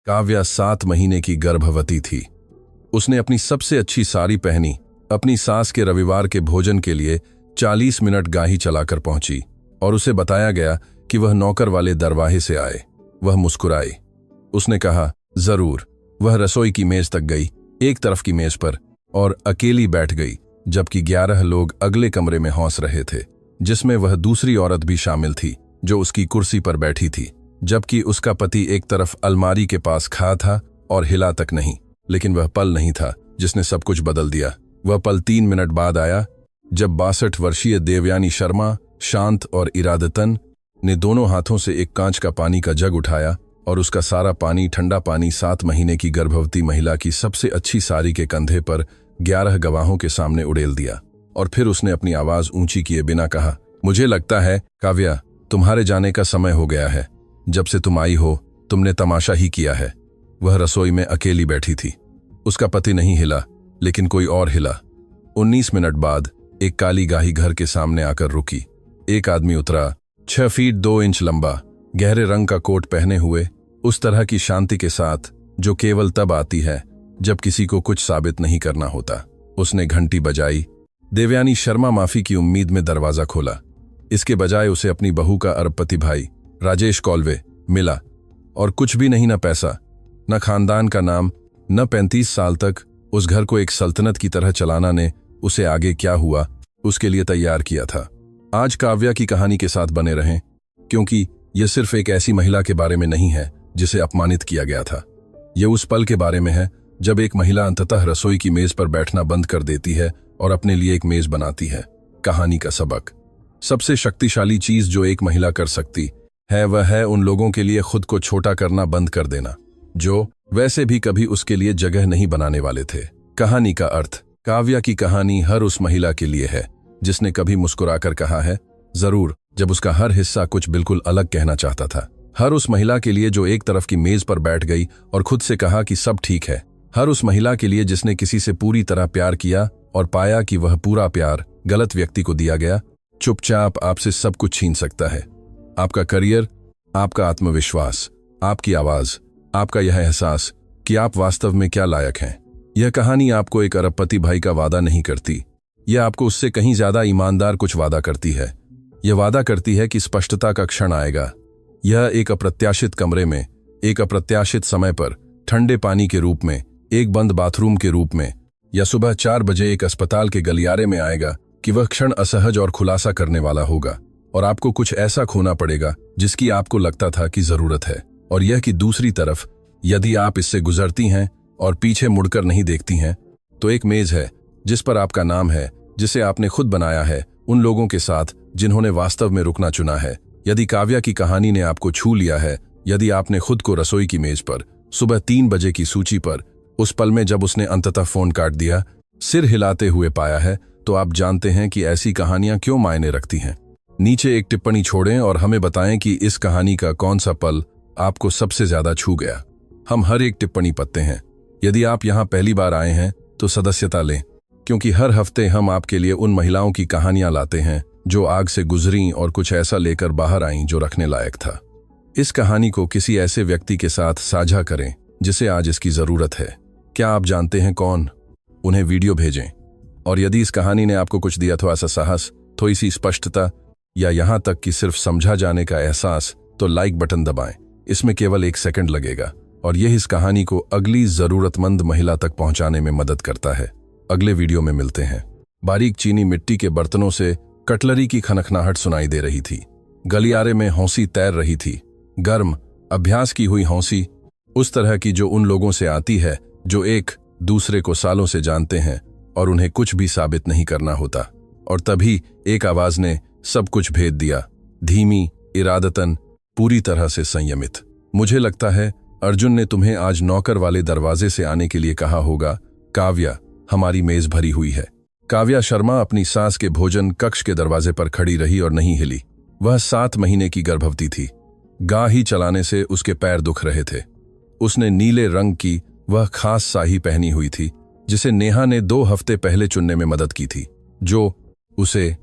काव्या 7 महीने की गर्भवती थी। उसने अपनी सबसे अच्छी साड़ी पहनी, अपनी सास के रविवार के भोजन के लिए 40 मिनट गाही चलाकर पहुंची और उसे बताया गया कि वह नौकर वाले दरवाजे से आए। वह मुस्कुराई। उसने कहा, जरूर। वह रसोई की मेज तक गई, एक तरफ की मेज पर, और अकेली बैठ गई, जबकि 11 लोग अगले कमरे में हौस रहे थे, जिसमें वह दूसरी औरत भी शामिल थी जो उसकी कुर्सी पर बैठी थी, जबकि उसका पति एक तरफ अलमारी के पास खड़ा था और हिला तक नहीं। लेकिन वह पल नहीं था जिसने सब कुछ बदल दिया। वह पल 3 मिनट बाद आया, जब 62 वर्षीय देवयानी शर्मा शांत और इरादतन ने दोनों हाथों से एक कांच का पानी का जग उठाया और उसका सारा पानी, ठंडा पानी, 7 महीने की गर्भवती महिला की सबसे अच्छी साड़ी के कंधे पर 11 गवाहों के सामने उड़ेल दिया। और फिर उसने अपनी आवाज ऊंची किए बिना कहा, मुझे लगता है काव्या, तुम्हारे जाने का समय हो गया है। जब से तुम आई हो तुमने तमाशा ही किया है। वह रसोई में अकेली बैठी थी। उसका पति नहीं हिला, लेकिन कोई और हिला। 19 मिनट बाद एक काली गाही घर के सामने आकर रुकी। एक आदमी उतरा, 6 फीट 2 इंच लंबा, गहरे रंग का कोट पहने हुए, उस तरह की शांति के साथ जो केवल तब आती है जब किसी को कुछ साबित नहीं करना होता। उसने घंटी बजाई। देवयानी शर्मा माफी की उम्मीद में दरवाजा खोला। इसके बजाय उसे अपनी बहू का अरबपति भाई राजेश कॉल्वे मिला, और कुछ भी नहीं, न पैसा, न खानदान का नाम, न 35 साल तक उस घर को एक सल्तनत की तरह चलाना ने उसे आगे क्या हुआ उसके लिए तैयार किया था। आज काव्या की कहानी के साथ बने रहें, क्योंकि यह सिर्फ एक ऐसी महिला के बारे में नहीं है जिसे अपमानित किया गया था। यह उस पल के बारे में है जब एक महिला अंततः रसोई की मेज पर बैठना बंद कर देती है और अपने लिए एक मेज बनाती है। कहानी का सबक, सबसे शक्तिशाली चीज जो एक महिला कर सकती है वह है उन लोगों के लिए खुद को छोटा करना बंद कर देना, जो वैसे भी कभी उसके लिए जगह नहीं बनाने वाले थे। कहानी का अर्थ, काव्या की कहानी हर उस महिला के लिए है जिसने कभी मुस्कुराकर कहा है जरूर, जब उसका हर हिस्सा कुछ बिल्कुल अलग कहना चाहता था। हर उस महिला के लिए जो एक तरफ की मेज पर बैठ गई और खुद से कहा कि सब ठीक है। हर उस महिला के लिए जिसने किसी से पूरी तरह प्यार किया और पाया कि वह पूरा प्यार गलत व्यक्ति को दिया गया। चुपचाप आपसे सब कुछ छीन सकता है, आपका करियर, आपका आत्मविश्वास, आपकी आवाज, आपका यह एहसास कि आप वास्तव में क्या लायक हैं। यह कहानी आपको एक अरबपति भाई का वादा नहीं करती, यह आपको उससे कहीं ज्यादा ईमानदार कुछ वादा करती है। यह वादा करती है कि स्पष्टता का क्षण आएगा। यह एक अप्रत्याशित कमरे में, एक अप्रत्याशित समय पर, ठंडे पानी के रूप में, एक बंद बाथरूम के रूप में, या सुबह 4 बजे एक अस्पताल के गलियारे में आएगा कि वह क्षण असहज और खुलासा करने वाला होगा, और आपको कुछ ऐसा खोना पड़ेगा जिसकी आपको लगता था कि जरूरत है। और यह कि दूसरी तरफ, यदि आप इससे गुजरती हैं और पीछे मुड़कर नहीं देखती हैं, तो एक मेज है जिस पर आपका नाम है, जिसे आपने खुद बनाया है, उन लोगों के साथ जिन्होंने वास्तव में रुकना चुना है। यदि काव्या की कहानी ने आपको छू लिया है, यदि आपने खुद को रसोई की मेज पर, सुबह 3 बजे की सूची पर, उस पल में जब उसने अंततः फोन काट दिया, सिर हिलाते हुए पाया है, तो आप जानते हैं कि ऐसी कहानियां क्यों मायने रखती हैं। नीचे एक टिप्पणी छोड़ें और हमें बताएं कि इस कहानी का कौन सा पल आपको सबसे ज्यादा छू गया। हम हर एक टिप्पणी पढ़ते हैं। यदि आप यहां पहली बार आए हैं तो सदस्यता लें, क्योंकि हर हफ्ते हम आपके लिए उन महिलाओं की कहानियां लाते हैं जो आग से गुजरीं और कुछ ऐसा लेकर बाहर आईं जो रखने लायक था। इस कहानी को किसी ऐसे व्यक्ति के साथ साझा करें जिसे आज इसकी जरूरत है। क्या आप जानते हैं कौन? उन्हें वीडियो भेजें। और यदि इस कहानी ने आपको कुछ दिया, थोड़ा सा साहस, थोड़ी सी स्पष्टता, या यहां तक कि सिर्फ समझा जाने का एहसास, तो लाइक बटन दबाएं। इसमें केवल 1 सेकंड लगेगा और यह इस कहानी को अगली जरूरतमंद महिला तक पहुंचाने में मदद करता है। अगले वीडियो में मिलते हैं। बारीक चीनी मिट्टी के बर्तनों से कटलरी की खनखनाहट सुनाई दे रही थी। गलियारे में हौंसी तैर रही थी, गर्म, अभ्यास की हुई हौंसी, उस तरह की जो उन लोगों से आती है जो एक दूसरे को सालों से जानते हैं और उन्हें कुछ भी साबित नहीं करना होता। और तभी एक आवाज ने सब कुछ भेद दिया, धीमी, इरादतन, पूरी तरह से संयमित। मुझे लगता है अर्जुन ने तुम्हें आज नौकर वाले दरवाजे से आने के लिए कहा होगा, काव्या, हमारी मेज भरी हुई है। काव्या शर्मा अपनी सास के भोजन कक्ष के दरवाजे पर खड़ी रही और नहीं हिली। वह 7 महीने की गर्भवती थी। गाही चलाने से उसके पैर दुख रहे थे। उसने नीले रंग की वह खास साही पहनी हुई थी जिसे नेहा ने 2 हफ्ते पहले चुनने में मदद की थी, जो उसे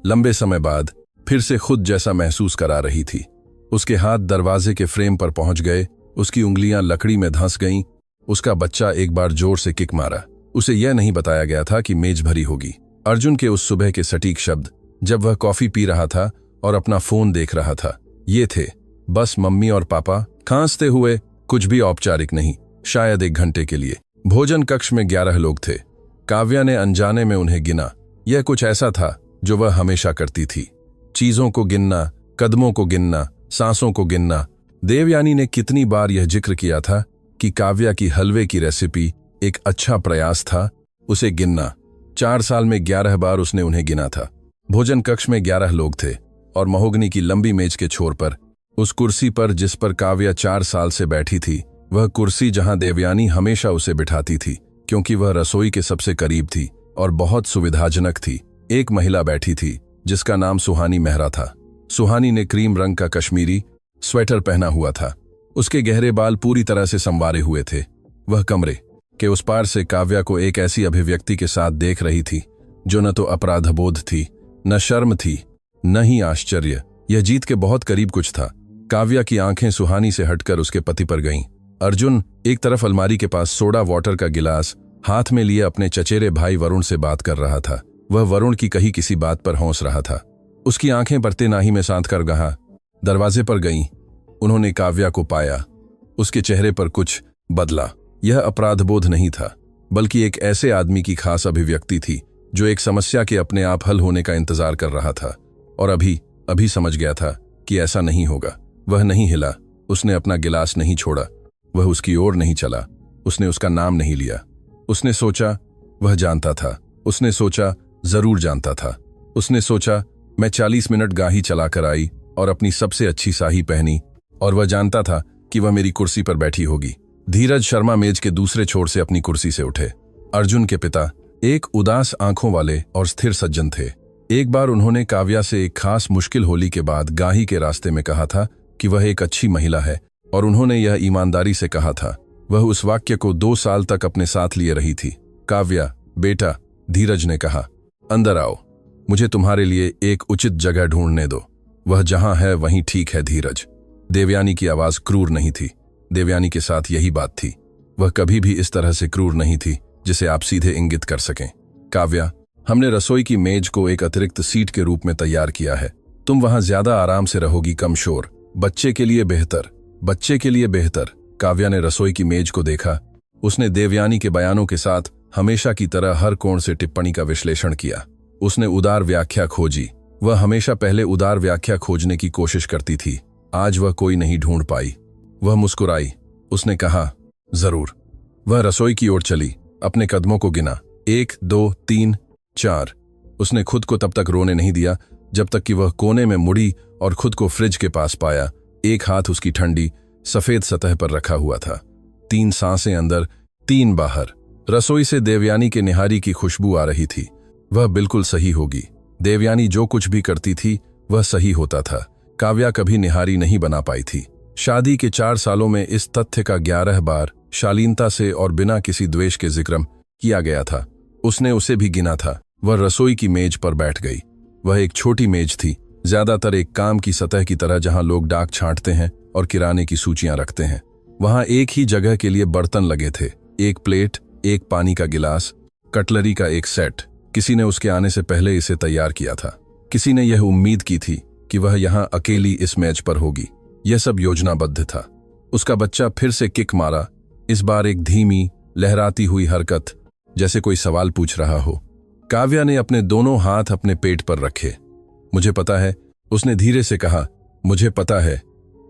लंबे समय बाद फिर से खुद जैसा महसूस करा रही थी। उसके हाथ दरवाजे के फ्रेम पर पहुंच गए उसकी उंगलियां लकड़ी में धंस गईं। उसका बच्चा एक बार जोर से किक मारा। उसे यह नहीं बताया गया था कि मेज भरी होगी। अर्जुन के उस सुबह के सटीक शब्द, जब वह कॉफी पी रहा था और अपना फोन देख रहा था, ये थे, बस मम्मी और पापा, खांसते हुए, कुछ भी औपचारिक नहीं, शायद 1 घंटे के लिए। भोजन कक्ष में 11 लोग थे। काव्या ने अनजाने में उन्हें गिना। यह कुछ ऐसा था जो वह हमेशा करती थी, चीजों को गिनना, कदमों को गिनना, सांसों को गिनना। देवयानी ने कितनी बार यह जिक्र किया था कि काव्या की हलवे की रेसिपी एक अच्छा प्रयास था उसे गिनना। 4 साल में 11 बार उसने उन्हें गिना था। भोजन कक्ष में 11 लोग थे और महोगनी की लंबी मेज के छोर पर, उस कुर्सी पर जिस पर काव्या 4 साल से बैठी थी, वह कुर्सी जहां देवयानी हमेशा उसे बिठाती थी, क्योंकि वह रसोई के सबसे करीब थी और बहुत सुविधाजनक थी। एक महिला बैठी थी जिसका नाम सुहानी मेहरा था। सुहानी ने क्रीम रंग का कश्मीरी स्वेटर पहना हुआ था। उसके गहरे बाल पूरी तरह से संवारे हुए थे। वह कमरे के उस पार से काव्या को एक ऐसी अभिव्यक्ति के साथ देख रही थी जो न तो अपराधबोध थी, न शर्म थी, न ही आश्चर्य। यह जीत के बहुत करीब कुछ था। काव्या की आंखें सुहानी से हटकर उसके पति पर गईं। अर्जुन एक तरफ अलमारी के पास सोडा वाटर का गिलास हाथ में लिए अपने चचेरे भाई वरुण से बात कर रहा था। वह वरुण की कही किसी बात पर हौंस रहा था। उसकी आंखें परतेनाही में सांत कर गहा दरवाजे पर गईं। उन्होंने काव्या को पाया। उसके चेहरे पर कुछ बदला। यह अपराधबोध नहीं था, बल्कि एक ऐसे आदमी की खास अभिव्यक्ति थी जो एक समस्या के अपने आप हल होने का इंतजार कर रहा था और अभी समझ गया था कि ऐसा नहीं होगा। वह नहीं हिला, उसने अपना गिलास नहीं छोड़ा, वह उसकी ओर नहीं चला, उसने उसका नाम नहीं लिया। उसने सोचा, वह जानता था, उसने सोचा, जरूर जानता था। उसने सोचा, मैं 40 मिनट गाही चलाकर आई और अपनी सबसे अच्छी साही पहनी और वह जानता था कि वह मेरी कुर्सी पर बैठी होगी। धीरज शर्मा मेज के दूसरे छोर से अपनी कुर्सी से उठे। अर्जुन के पिता एक उदास आंखों वाले और स्थिर सज्जन थे। एक बार उन्होंने काव्या से एक खास मुश्किल होली के बाद गाही के रास्ते में कहा था कि वह एक अच्छी महिला है और उन्होंने यह ईमानदारी से कहा था। वह उस वाक्य को 2 साल तक अपने साथ लिए रही थी। काव्या, बेटा, धीरज ने कहा, अंदर आओ, मुझे तुम्हारे लिए एक उचित जगह ढूंढने दो। वह जहां है वहीं ठीक है धीरज। देवयानी की आवाज क्रूर नहीं थी। देवयानी के साथ यही बात थी। वह कभी भी इस तरह से क्रूर नहीं थी जिसे आप सीधे इंगित कर सकें। काव्या, हमने रसोई की मेज को एक अतिरिक्त सीट के रूप में तैयार किया है। तुम वहां ज्यादा आराम से रहोगी, कम शोर। बच्चे के लिए बेहतर, बच्चे के लिए बेहतर। काव्या ने रसोई की मेज को देखा। उसने देवयानी के बयानों के साथ हमेशा की तरह हर कोण से टिप्पणी का विश्लेषण किया। उसने उदार व्याख्या खोजी। वह हमेशा पहले उदार व्याख्या खोजने की कोशिश करती थी। आज वह कोई नहीं ढूंढ पाई। वह मुस्कुराई। उसने कहा, जरूर। वह रसोई की ओर चली, अपने कदमों को गिना। 1 2 3 4। उसने खुद को तब तक रोने नहीं दिया जब तक कि वह कोने में मुड़ी और खुद को फ्रिज के पास पाया। एक हाथ उसकी ठंडी सफेद सतह पर रखा हुआ था। 3 सांसें अंदर, 3 बाहर। रसोई से देवयानी के निहारी की खुशबू आ रही थी। वह बिल्कुल सही होगी। देवयानी जो कुछ भी करती थी वह सही होता था। काव्या कभी निहारी नहीं बना पाई थी। शादी के 4 सालों में इस तथ्य का 11 बार शालीनता से और बिना किसी द्वेष के जिक्र किया गया था। उसने उसे भी गिना था। वह रसोई की मेज पर बैठ गई। वह एक छोटी मेज थी, ज्यादातर एक काम की सतह की तरह जहां लोग डाक छांटते हैं और किराने की सूचियां रखते हैं। वहां एक ही जगह के लिए बर्तन लगे थे, एक प्लेट, एक पानी का गिलास, कटलरी का एक सेट। किसी ने उसके आने से पहले इसे तैयार किया था। किसी ने यह उम्मीद की थी कि वह यहां अकेली इस मेज पर होगी। यह सब योजनाबद्ध था। उसका बच्चा फिर से किक मारा, इस बार एक धीमी, लहराती हुई हरकत, जैसे कोई सवाल पूछ रहा हो। काव्या ने अपने दोनों हाथ अपने पेट पर रखे। मुझे पता है, उसने धीरे से कहा, मुझे पता है।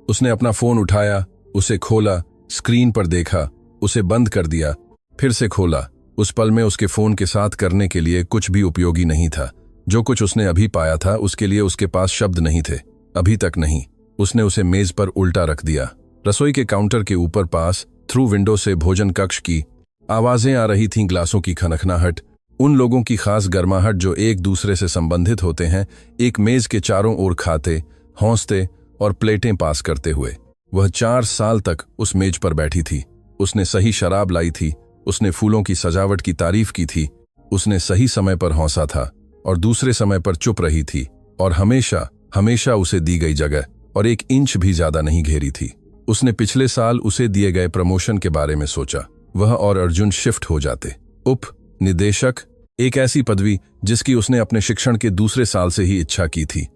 उसने अपना फोन उठाया, उसे खोला, स्क्रीन पर देखा, उसे बंद कर दिया, फिर से खोला। उस पल में उसके फोन के साथ करने के लिए कुछ भी उपयोगी नहीं था। जो कुछ उसने अभी पाया था उसके लिए उसके पास शब्द नहीं थे, अभी तक नहीं। उसने उसे मेज पर उल्टा रख दिया। रसोई के काउंटर के ऊपर पास थ्रू विंडो से भोजन कक्ष की आवाजें आ रही थीं, ग्लासों की खनखनाहट, उन लोगों की खास गर्माहट जो एक दूसरे से संबंधित होते हैं, एक मेज के चारों ओर खाते, हौंसते और प्लेटें पास करते हुए। वह 4 साल तक उस मेज पर बैठी थी। उसने सही शराब लाई थी, उसने फूलों की सजावट की तारीफ की थी, उसने सही समय पर हौंसा था और दूसरे समय पर चुप रही थी और हमेशा उसे दी गई जगह और 1 इंच भी ज्यादा नहीं घेरी थी। उसने पिछले साल उसे दिए गए प्रमोशन के बारे में सोचा। वह और अर्जुन शिफ्ट हो जाते। उप निदेशक, एक ऐसी पदवी जिसकी उसने अपने शिक्षण के दूसरे साल से ही इच्छा की थी।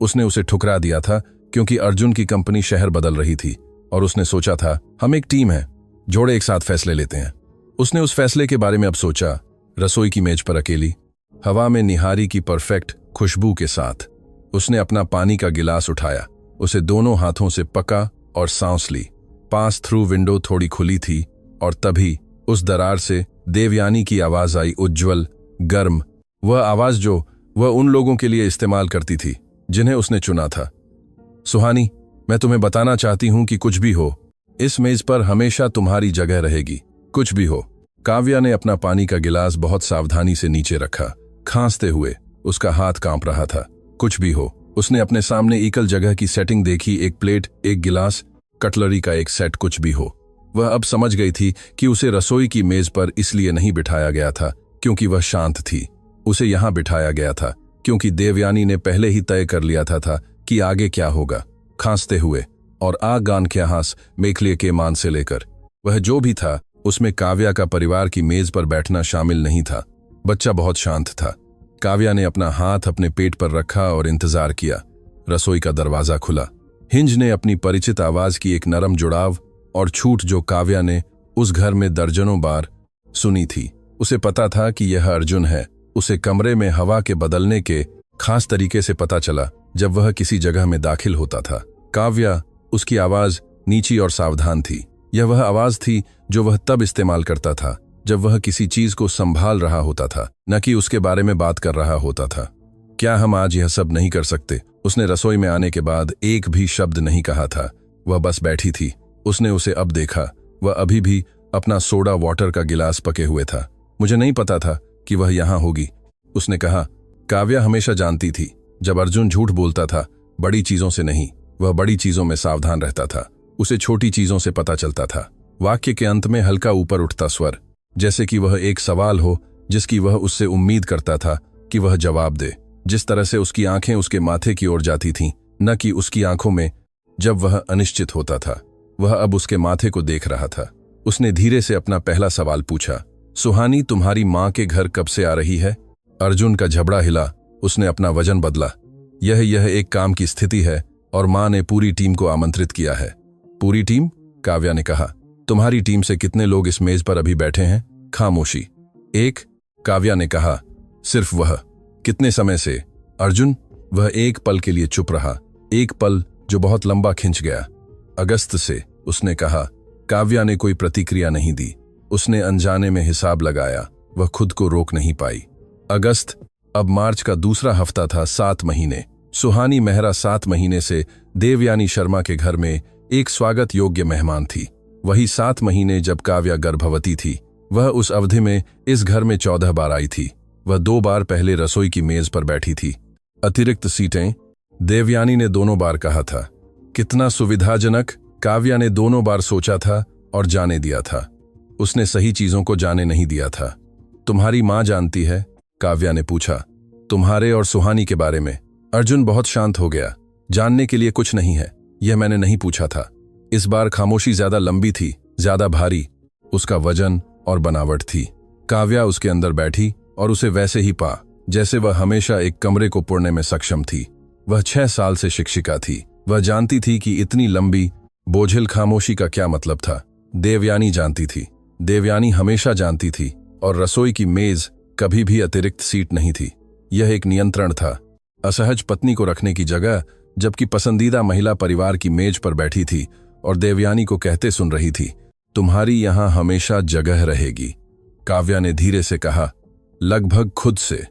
उसने उसे ठुकरा दिया था क्योंकि अर्जुन की कंपनी शहर बदल रही थी और उसने सोचा था हम एक टीम है, जोड़े एक साथ फैसले लेते हैं। उसने उस फैसले के बारे में अब सोचा। रसोई की मेज पर अकेली, हवा में निहारी की परफेक्ट खुशबू के साथ उसने अपना पानी का गिलास उठाया, उसे दोनों हाथों से पका और सांस ली। पास थ्रू विंडो थोड़ी खुली थी और तभी उस दरार से देवयानी की आवाज आई, उज्जवल, गर्म, वह आवाज जो वह उन लोगों के लिए इस्तेमाल करती थी जिन्हें उसने चुना था। सुहानी, मैं तुम्हें बताना चाहती हूं कि कुछ भी हो, इस मेज पर हमेशा तुम्हारी जगह रहेगी, कुछ भी हो। काव्या ने अपना पानी का गिलास बहुत सावधानी से नीचे रखा, खांसते हुए उसका हाथ कांप रहा था। कुछ भी हो। उसने अपने सामने एकल जगह की सेटिंग देखी, एक प्लेट, एक गिलास, कटलरी का एक सेट, कुछ भी हो। वह अब समझ गई थी कि उसे रसोई की मेज पर इसलिए नहीं बिठाया गया था क्योंकि वह शांत थी। उसे यहां बिठाया गया था क्योंकि देवयानी ने पहले ही तय कर लिया था कि आगे क्या होगा। खांसते हुए और आग गान के हास मेखलिए के मान से लेकर वह जो भी था, उसमें काव्या का परिवार की मेज पर बैठना शामिल नहीं था। बच्चा बहुत शांत था। काव्या ने अपना हाथ अपने पेट पर रखा और इंतजार किया। रसोई का दरवाजा खुला। हिंज ने अपनी परिचित आवाज की एक नरम जुड़ाव और छूट जो काव्या ने उस घर में दर्जनों बार सुनी थी। उसे पता था कि यह अर्जुन है। उसे कमरे में हवा के बदलने के खास तरीके से पता चला जब वह किसी जगह में दाखिल होता था। काव्या, उसकी आवाज नीची और सावधान थी। यह वह आवाज थी जो वह तब इस्तेमाल करता था जब वह किसी चीज को संभाल रहा होता था, न कि उसके बारे में बात कर रहा होता था। क्या हम आज यह सब नहीं कर सकते? उसने रसोई में आने के बाद एक भी शब्द नहीं कहा था। वह बस बैठी थी। उसने उसे अब देखा। वह अभी भी अपना सोडा वाटर का गिलास पके हुए था। मुझे नहीं पता था कि वह यहां होगी, उसने कहा। काव्या हमेशा जानती थी जब अर्जुन झूठ बोलता था, बड़ी चीजों से नहीं, वह बड़ी चीजों में सावधान रहता था। उसे छोटी चीजों से पता चलता था। वाक्य के अंत में हल्का ऊपर उठता स्वर, जैसे कि वह एक सवाल हो जिसकी वह उससे उम्मीद करता था कि वह जवाब दे। जिस तरह से उसकी आंखें उसके माथे की ओर जाती थीं, न कि उसकी आंखों में जब वह अनिश्चित होता था। वह अब उसके माथे को देख रहा था। उसने धीरे से अपना पहला सवाल पूछा, सुहानी, तुम्हारी माँ के घर कब से आ रही है? अर्जुन का झबड़ा हिला। उसने अपना वजन बदला। यह एक काम की स्थिति है और माँ ने पूरी टीम को आमंत्रित किया है। पूरी टीम? काव्या ने कहा। तुम्हारी टीम से कितने लोग इस मेज पर अभी बैठे हैं? खामोशी। एक, काव्या ने कहा। सिर्फ वह? कितने समय से? अर्जुन। वह एक पल के लिए चुप रहा, एक पल जो बहुत लंबा खिंच गया। अगस्त से, उसने कहा। काव्या ने कोई प्रतिक्रिया नहीं दी। उसने अनजाने में हिसाब लगाया। वह खुद को रोक नहीं पाई। अगस्त, अब मार्च का दूसरा हफ्ता था। 7 महीने। सुहानी मेहरा 7 महीने से देवयानी शर्मा के घर में एक स्वागत योग्य मेहमान थी। वही 7 महीने जब काव्या गर्भवती थी। वह उस अवधि में इस घर में 14 बार आई थी। वह 2 बार पहले रसोई की मेज पर बैठी थी। अतिरिक्त सीटें, देवयानी ने दोनों बार कहा था। कितना सुविधाजनक, काव्या ने दोनों बार सोचा था और जाने दिया था। उसने सही चीजों को जाने नहीं दिया था। तुम्हारी माँ जानती है? काव्या ने पूछा। तुम्हारे और सुहानी के बारे में? अर्जुन बहुत शांत हो गया। जानने के लिए कुछ नहीं है, यह मैंने नहीं पूछा था। इस बार खामोशी ज्यादा लंबी थी, ज्यादा भारी, उसका वजन और बनावट थी। काव्या उसके अंदर बैठी और उसे वैसे ही पा जैसे वह हमेशा एक कमरे को पुरने में सक्षम थी। वह 6 साल से शिक्षिका थी। वह जानती थी कि इतनी लंबी बोझिल खामोशी का क्या मतलब था। देवयानी जानती थी। देवयानी हमेशा जानती थी। और रसोई की मेज कभी भी अतिरिक्त सीट नहीं थी। यह एक नियंत्रण था। असहज पत्नी को रखने की जगह, जबकि पसंदीदा महिला परिवार की मेज पर बैठी थी और देवयानी को कहते सुन रही थी, तुम्हारी यहां हमेशा जगह रहेगी। काव्या ने धीरे से कहा, लगभग खुद से।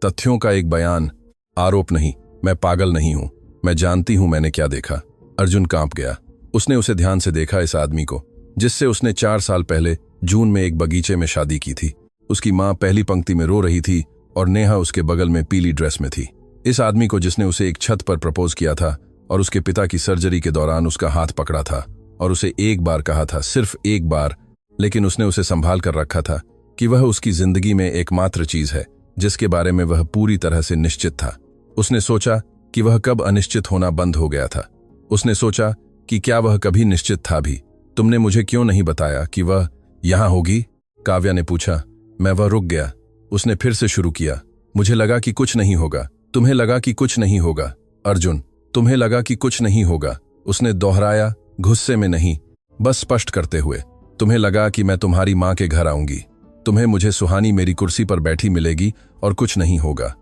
तथ्यों का एक बयान, आरोप नहीं। मैं पागल नहीं हूं। मैं जानती हूं मैंने क्या देखा। अर्जुन कांप गया। उसने उसे ध्यान से देखा, इस आदमी को जिससे उसने 4 साल पहले जून में एक बगीचे में शादी की थी। उसकी मां पहली पंक्ति में रो रही थी और नेहा उसके बगल में पीली ड्रेस में थी। इस आदमी को जिसने उसे एक छत पर प्रपोज किया था और उसके पिता की सर्जरी के दौरान उसका हाथ पकड़ा था और उसे एक बार कहा था, सिर्फ एक बार, लेकिन उसने उसे संभाल कर रखा था कि वह उसकी जिंदगी में एकमात्र चीज है जिसके बारे में वह पूरी तरह से निश्चित था। उसने सोचा कि वह कब अनिश्चित होना बंद हो गया था। उसने सोचा कि क्या वह कभी निश्चित था भी? तुमने मुझे क्यों नहीं बताया कि वह यहां होगी? काव्या ने पूछा। वह रुक गया। उसने फिर से शुरू किया। मुझे लगा कि कुछ नहीं होगा। तुम्हें लगा कि कुछ नहीं होगा अर्जुन, तुम्हें लगा कि कुछ नहीं होगा, उसने दोहराया, गुस्से में नहीं, बस स्पष्ट करते हुए। तुम्हें लगा कि मैं तुम्हारी मां के घर आऊंगी, तुम्हें मुझे सुहानी मेरी कुर्सी पर बैठी मिलेगी और कुछ नहीं होगा।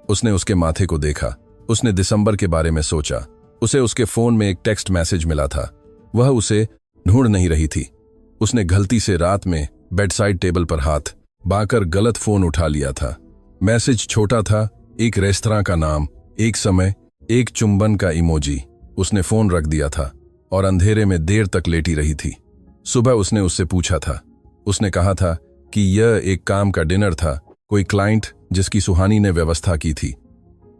उसने उसके माथे को देखा। उसने दिसंबर के बारे में सोचा। उसे उसके फोन में एक टेक्स्ट मैसेज मिला था। वह उसे ढूंढ नहीं रही थी। उसने गलती से रात में बेडसाइड टेबल पर हाथ बाकर गलत फोन उठा लिया था। मैसेज छोटा था, एक रेस्तरां का नाम, एक समय, एक चुंबन का इमोजी। उसने फोन रख दिया था और अंधेरे में देर तक लेटी रही थी। सुबह उसने उससे पूछा था। उसने कहा था कि यह एक काम का डिनर था, कोई क्लाइंट जिसकी सुहानी ने व्यवस्था की थी।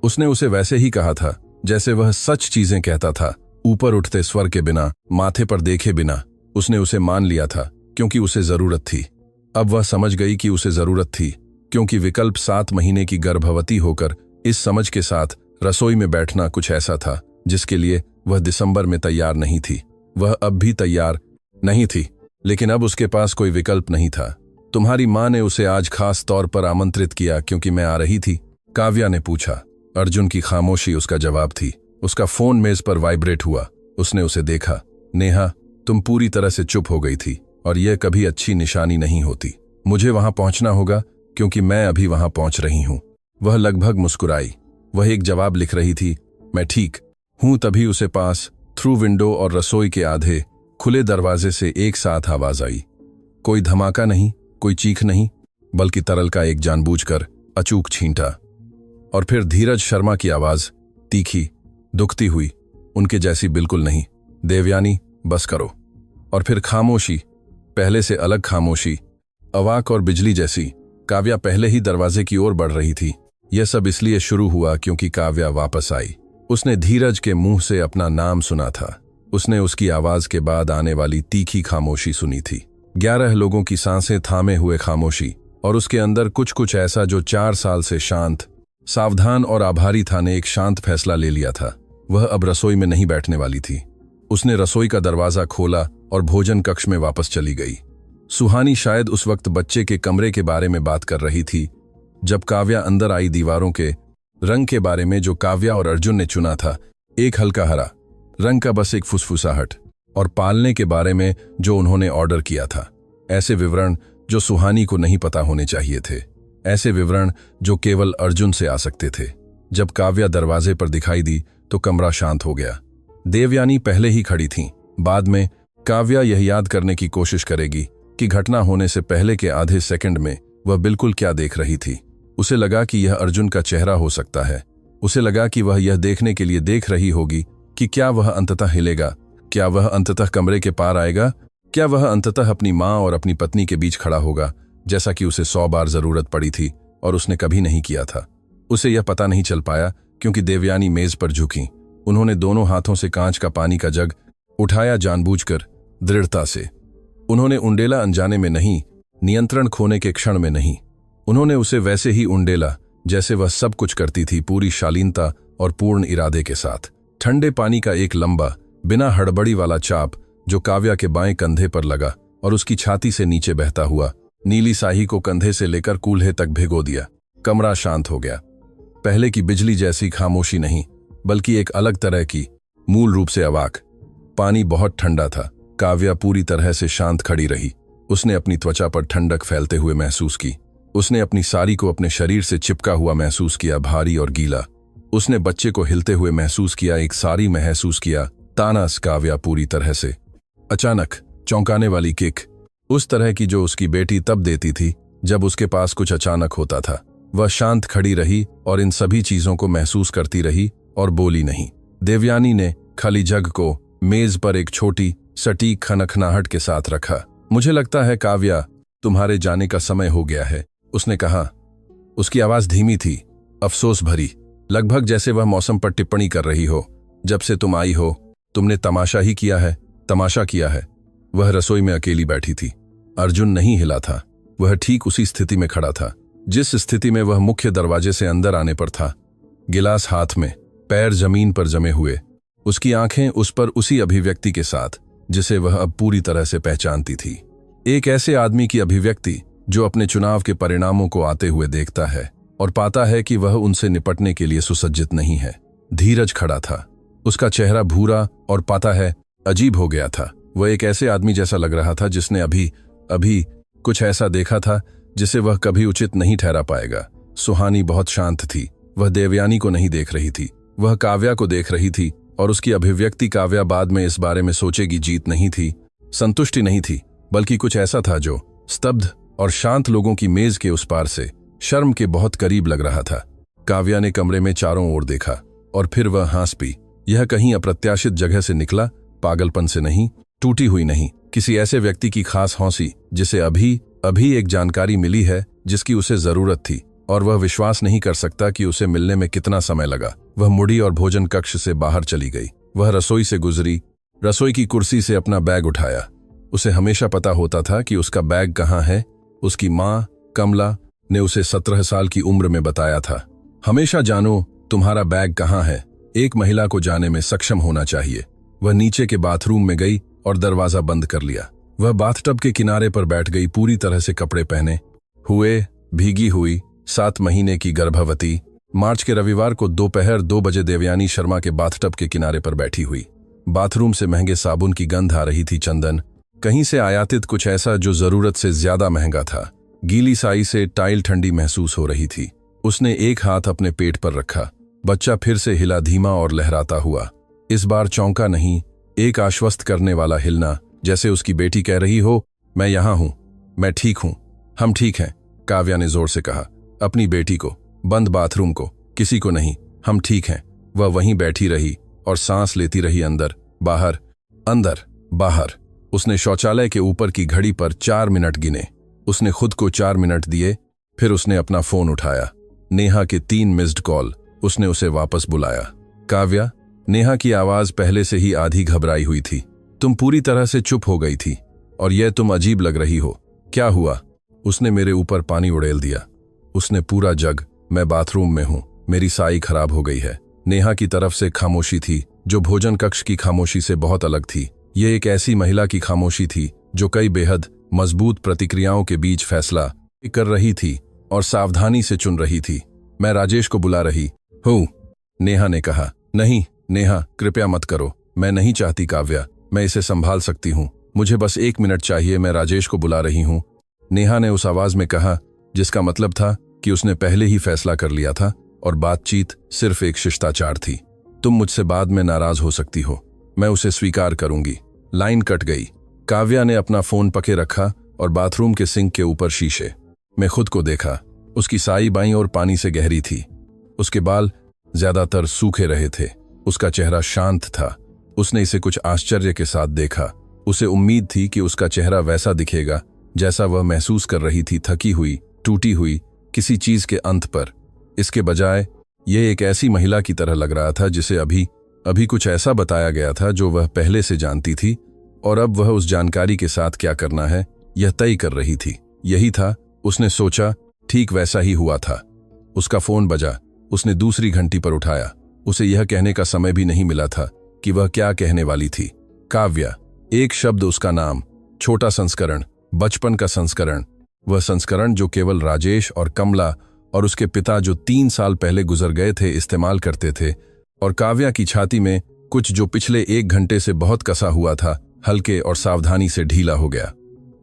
उसने उसे वैसे ही कहा था जैसे वह सच चीजें कहता था, ऊपर उठते स्वर के बिना, माथे पर देखे बिना। उसने उसे मान लिया था क्योंकि उसे जरूरत थी। अब वह समझ गई कि उसे जरूरत थी, क्योंकि विकल्प 7 महीने की गर्भवती होकर इस समझ के साथ रसोई में बैठना कुछ ऐसा था जिसके लिए वह दिसंबर में तैयार नहीं थी। वह अब भी तैयार नहीं थी, लेकिन अब उसके पास कोई विकल्प नहीं था। तुम्हारी मां ने उसे आज खास तौर पर आमंत्रित किया क्योंकि मैं आ रही थी? काव्या ने पूछा। अर्जुन की खामोशी उसका जवाब थी। उसका फोन मेज पर वाइब्रेट हुआ। उसने उसे देखा। नेहा, तुम पूरी तरह से चुप हो गई थी और यह कभी अच्छी निशानी नहीं होती। मुझे वहां पहुंचना होगा क्योंकि मैं अभी वहां पहुंच रही हूं। वह लगभग मुस्कुराई। वह एक जवाब लिख रही थी, मैं ठीक हूं। तभी उसे पास थ्रू विंडो और रसोई के आधे खुले दरवाजे से एक साथ आवाज आई। कोई धमाका नहीं, कोई चीख नहीं, बल्कि तरल का एक जानबूझकर अचूक छींटा। और फिर धीरज शर्मा की आवाज, तीखी, दुखती हुई, उनके जैसी बिल्कुल नहीं। देवयानी, बस करो। और फिर खामोशी, पहले से अलग खामोशी, अवाक और बिजली जैसी। काव्या पहले ही दरवाजे की ओर बढ़ रही थी। यह सब इसलिए शुरू हुआ क्योंकि काव्या वापस आई। उसने धीरज के मुंह से अपना नाम सुना था। उसने उसकी आवाज के बाद आने वाली तीखी खामोशी सुनी थी। 11 लोगों की सांसें थामे हुए खामोशी, और उसके अंदर कुछ कुछ ऐसा जो 4 साल से शांत, सावधान और आभारी था ने एक शांत फैसला ले लिया था। वह अब रसोई में नहीं बैठने वाली थी। उसने रसोई का दरवाजा खोला और भोजन कक्ष में वापस चली गई। सुहानी शायद उस वक्त बच्चे के कमरे के बारे में बात कर रही थी जब काव्या अंदर आई। दीवारों के रंग के बारे में जो काव्या और अर्जुन ने चुना था, एक हल्का हरा रंग का बस एक फुसफुसाहट, और पालने के बारे में जो उन्होंने ऑर्डर किया था। ऐसे विवरण जो सुहानी को नहीं पता होने चाहिए थे, ऐसे विवरण जो केवल अर्जुन से आ सकते थे। जब काव्या दरवाजे पर दिखाई दी तो कमरा शांत हो गया। देवयानी पहले ही खड़ी थीं। बाद में काव्या यह याद करने की कोशिश करेगी कि घटना होने से पहले के आधे सेकंड में वह बिल्कुल क्या देख रही थी। उसे लगा कि यह अर्जुन का चेहरा हो सकता है। उसे लगा कि वह यह देखने के लिए देख रही होगी कि क्या वह अंततः हिलेगा, क्या वह अंततः कमरे के पार आएगा, क्या वह अंततः अपनी मां और अपनी पत्नी के बीच खड़ा होगा, जैसा कि उसे 100 बार जरूरत पड़ी थी और उसने कभी नहीं किया था। उसे यह पता नहीं चल पाया क्योंकि देवयानी मेज पर झुकी। उन्होंने दोनों हाथों से कांच का पानी का जग उठाया, जानबूझकर, दृढ़ता से। उन्होंने उंडेला अनजाने में नहीं, नियंत्रण खोने के क्षण में नहीं। उन्होंने उसे वैसे ही उंडेला जैसे वह सब कुछ करती थी, पूरी शालीनता और पूर्ण इरादे के साथ। ठंडे पानी का एक लंबा, बिना हड़बड़ी वाला चाप जो काव्या के बाएं कंधे पर लगा और उसकी छाती से नीचे बहता हुआ नीली साही को कंधे से लेकर कूल्हे तक भिगो दिया। कमरा शांत हो गया। पहले की बिजली जैसी खामोशी नहीं, बल्कि एक अलग तरह की, मूल रूप से अवाक। पानी बहुत ठंडा था। काव्या पूरी तरह से शांत खड़ी रही। उसने अपनी त्वचा पर ठंडक फैलते हुए महसूस की। उसने अपनी साड़ी को अपने शरीर से चिपका हुआ महसूस किया, भारी और गीला। उसने बच्चे को हिलते हुए महसूस किया, एक साड़ी महसूस किया। तानस काव्या पूरी तरह से। अचानक चौंकाने वाली किक, उस तरह की जो उसकी बेटी तब देती थी जब उसके पास कुछ अचानक होता था। वह शांत खड़ी रही और इन सभी चीजों को महसूस करती रही और बोली नहीं। देवयानी ने खाली जग को मेज पर एक छोटी सटीक खनखनाहट के साथ रखा। मुझे लगता है काव्या, तुम्हारे जाने का समय हो गया है, उसने कहा। उसकी आवाज धीमी थी, अफसोस भरी, लगभग जैसे वह मौसम पर टिप्पणी कर रही हो। जब से तुम आई हो, तुमने तमाशा ही किया है, तमाशा किया है। वह रसोई में अकेली बैठी थी। अर्जुन नहीं हिला था। वह ठीक उसी स्थिति में खड़ा था जिस स्थिति में वह मुख्य दरवाजे से अंदर आने पर था, गिलास हाथ में, पैर जमीन पर जमे हुए। उसकी आंखें उस पर उसी अभिव्यक्ति के साथ जिसे वह अब पूरी तरह से पहचानती थी। एक ऐसे आदमी की अभिव्यक्ति जो अपने चुनाव के परिणामों को आते हुए देखता है और पाता है कि वह उनसे निपटने के लिए सुसज्जित नहीं है। धीरज खड़ा था। उसका चेहरा भूरा और पाता है अजीब हो गया था। वह एक ऐसे आदमी जैसा लग रहा था जिसने अभी कुछ ऐसा देखा था जिसे वह कभी उचित नहीं ठहरा पाएगा। सुहानी बहुत शांत थी। वह देवयानी को नहीं देख रही थी, वह काव्या को देख रही थी, और उसकी अभिव्यक्ति काव्या बाद में इस बारे में सोचेगी जीत नहीं थी, संतुष्टि नहीं थी, बल्कि कुछ ऐसा था जो स्तब्ध और शांत लोगों की मेज के उस पार से शर्म के बहुत करीब लग रहा था। काव्या ने कमरे में चारों ओर देखा और फिर वह हंस पी। यह कहीं अप्रत्याशित जगह से निकला, पागलपन से नहीं, टूटी हुई नहीं, किसी ऐसे व्यक्ति की खास हंसी जिसे अभी एक जानकारी मिली है जिसकी उसे जरूरत थी, और वह विश्वास नहीं कर सकता कि उसे मिलने में कितना समय लगा। वह मुड़ी और भोजन कक्ष से बाहर चली गई। वह रसोई से गुजरी, रसोई की कुर्सी से अपना बैग उठाया। उसे हमेशा पता होता था कि उसका बैग कहाँ है। उसकी माँ कमला ने उसे 17 साल की उम्र में बताया था, हमेशा जानो तुम्हारा बैग कहाँ है। एक महिला को जाने में सक्षम होना चाहिए। वह नीचे के बाथरूम में गई और दरवाजा बंद कर लिया। वह बाथटब के किनारे पर बैठ गई, पूरी तरह से कपड़े पहने हुए, भीगी हुई, 7 महीने की गर्भवती। मार्च के रविवार को दोपहर 2 बजे देवयानी शर्मा के बाथटब के किनारे पर बैठी हुई। बाथरूम से महंगे साबुन की गंध आ रही थी, चंदन, कहीं से आयातित, कुछ ऐसा जो जरूरत से ज्यादा महंगा था। गीली साई से टाइल ठंडी महसूस हो रही थी। उसने एक हाथ अपने पेट पर रखा। बच्चा फिर से हिला, धीमा और लहराता हुआ। इस बार चौंका नहीं, एक आश्वस्त करने वाला हिलना, जैसे उसकी बेटी कह रही हो, मैं यहां हूं, मैं ठीक हूं, हम ठीक हैं। काव्या ने जोर से कहा, अपनी बेटी को, बंद बाथरूम को, किसी को नहीं, हम ठीक हैं। वह वहीं बैठी रही और सांस लेती रही, अंदर बाहर, अंदर बाहर। उसने शौचालय के ऊपर की घड़ी पर 4 मिनट गिने। उसने खुद को 4 मिनट दिए। फिर उसने अपना फोन उठाया। नेहा के 3 मिस्ड कॉल। उसने उसे वापस बुलाया। काव्या, नेहा की आवाज पहले से ही आधी घबराई हुई थी। तुम पूरी तरह से चुप हो गई थी, और यह तुम अजीब लग रही हो। क्या हुआ? उसने मेरे ऊपर पानी उड़ेल दिया। उसने पूरा जग। मैं बाथरूम में हूं, मेरी साई खराब हो गई है। नेहा की तरफ से खामोशी थी जो भोजन कक्ष की खामोशी से बहुत अलग थी। ये एक ऐसी महिला की खामोशी थी जो कई बेहद मजबूत प्रतिक्रियाओं के बीच फैसला कर रही थी और सावधानी से चुन रही थी। मैं राजेश को बुला रही हूँ, नेहा ने कहा। नहीं नेहा, कृपया मत करो। मैं नहीं चाहती काव्या, मैं इसे संभाल सकती हूँ। मुझे बस 1 मिनट चाहिए, मैं राजेश को बुला रही हूँ, नेहा ने उस आवाज में कहा जिसका मतलब था कि उसने पहले ही फैसला कर लिया था और बातचीत सिर्फ एक शिष्टाचार थी। तुम मुझसे बाद में नाराज हो सकती हो, मैं उसे स्वीकार करूंगी। लाइन कट गई। काव्या ने अपना फोन पके रखा और बाथरूम के सिंक के ऊपर शीशे में खुद को देखा। उसकी साई बाईं और पानी से गहरी थी। उसके बाल ज्यादातर सूखे रहे थे। उसका चेहरा शांत था। उसने इसे कुछ आश्चर्य के साथ देखा। उसे उम्मीद थी कि उसका चेहरा वैसा दिखेगा जैसा वह महसूस कर रही थी, थकी हुई, टूटी हुई, किसी चीज के अंत पर। इसके बजाय यह एक ऐसी महिला की तरह लग रहा था जिसे अभी कुछ ऐसा बताया गया था जो वह पहले से जानती थी, और अब वह उस जानकारी के साथ क्या करना है यह तय कर रही थी। यही था, उसने सोचा, ठीक वैसा ही हुआ था। उसका फोन बजा। उसने दूसरी घंटी पर उठाया। उसे यह कहने का समय भी नहीं मिला था कि वह क्या कहने वाली थी। काव्या, एक शब्द, उसका नाम, छोटा संस्करण, बचपन का संस्करण, वह संस्करण जो केवल राजेश और कमला और उसके पिता जो 3 साल पहले गुजर गए थे इस्तेमाल करते थे। और काव्या की छाती में कुछ जो पिछले 1 घंटे से बहुत कसा हुआ था, हल्के और सावधानी से ढीला हो गया।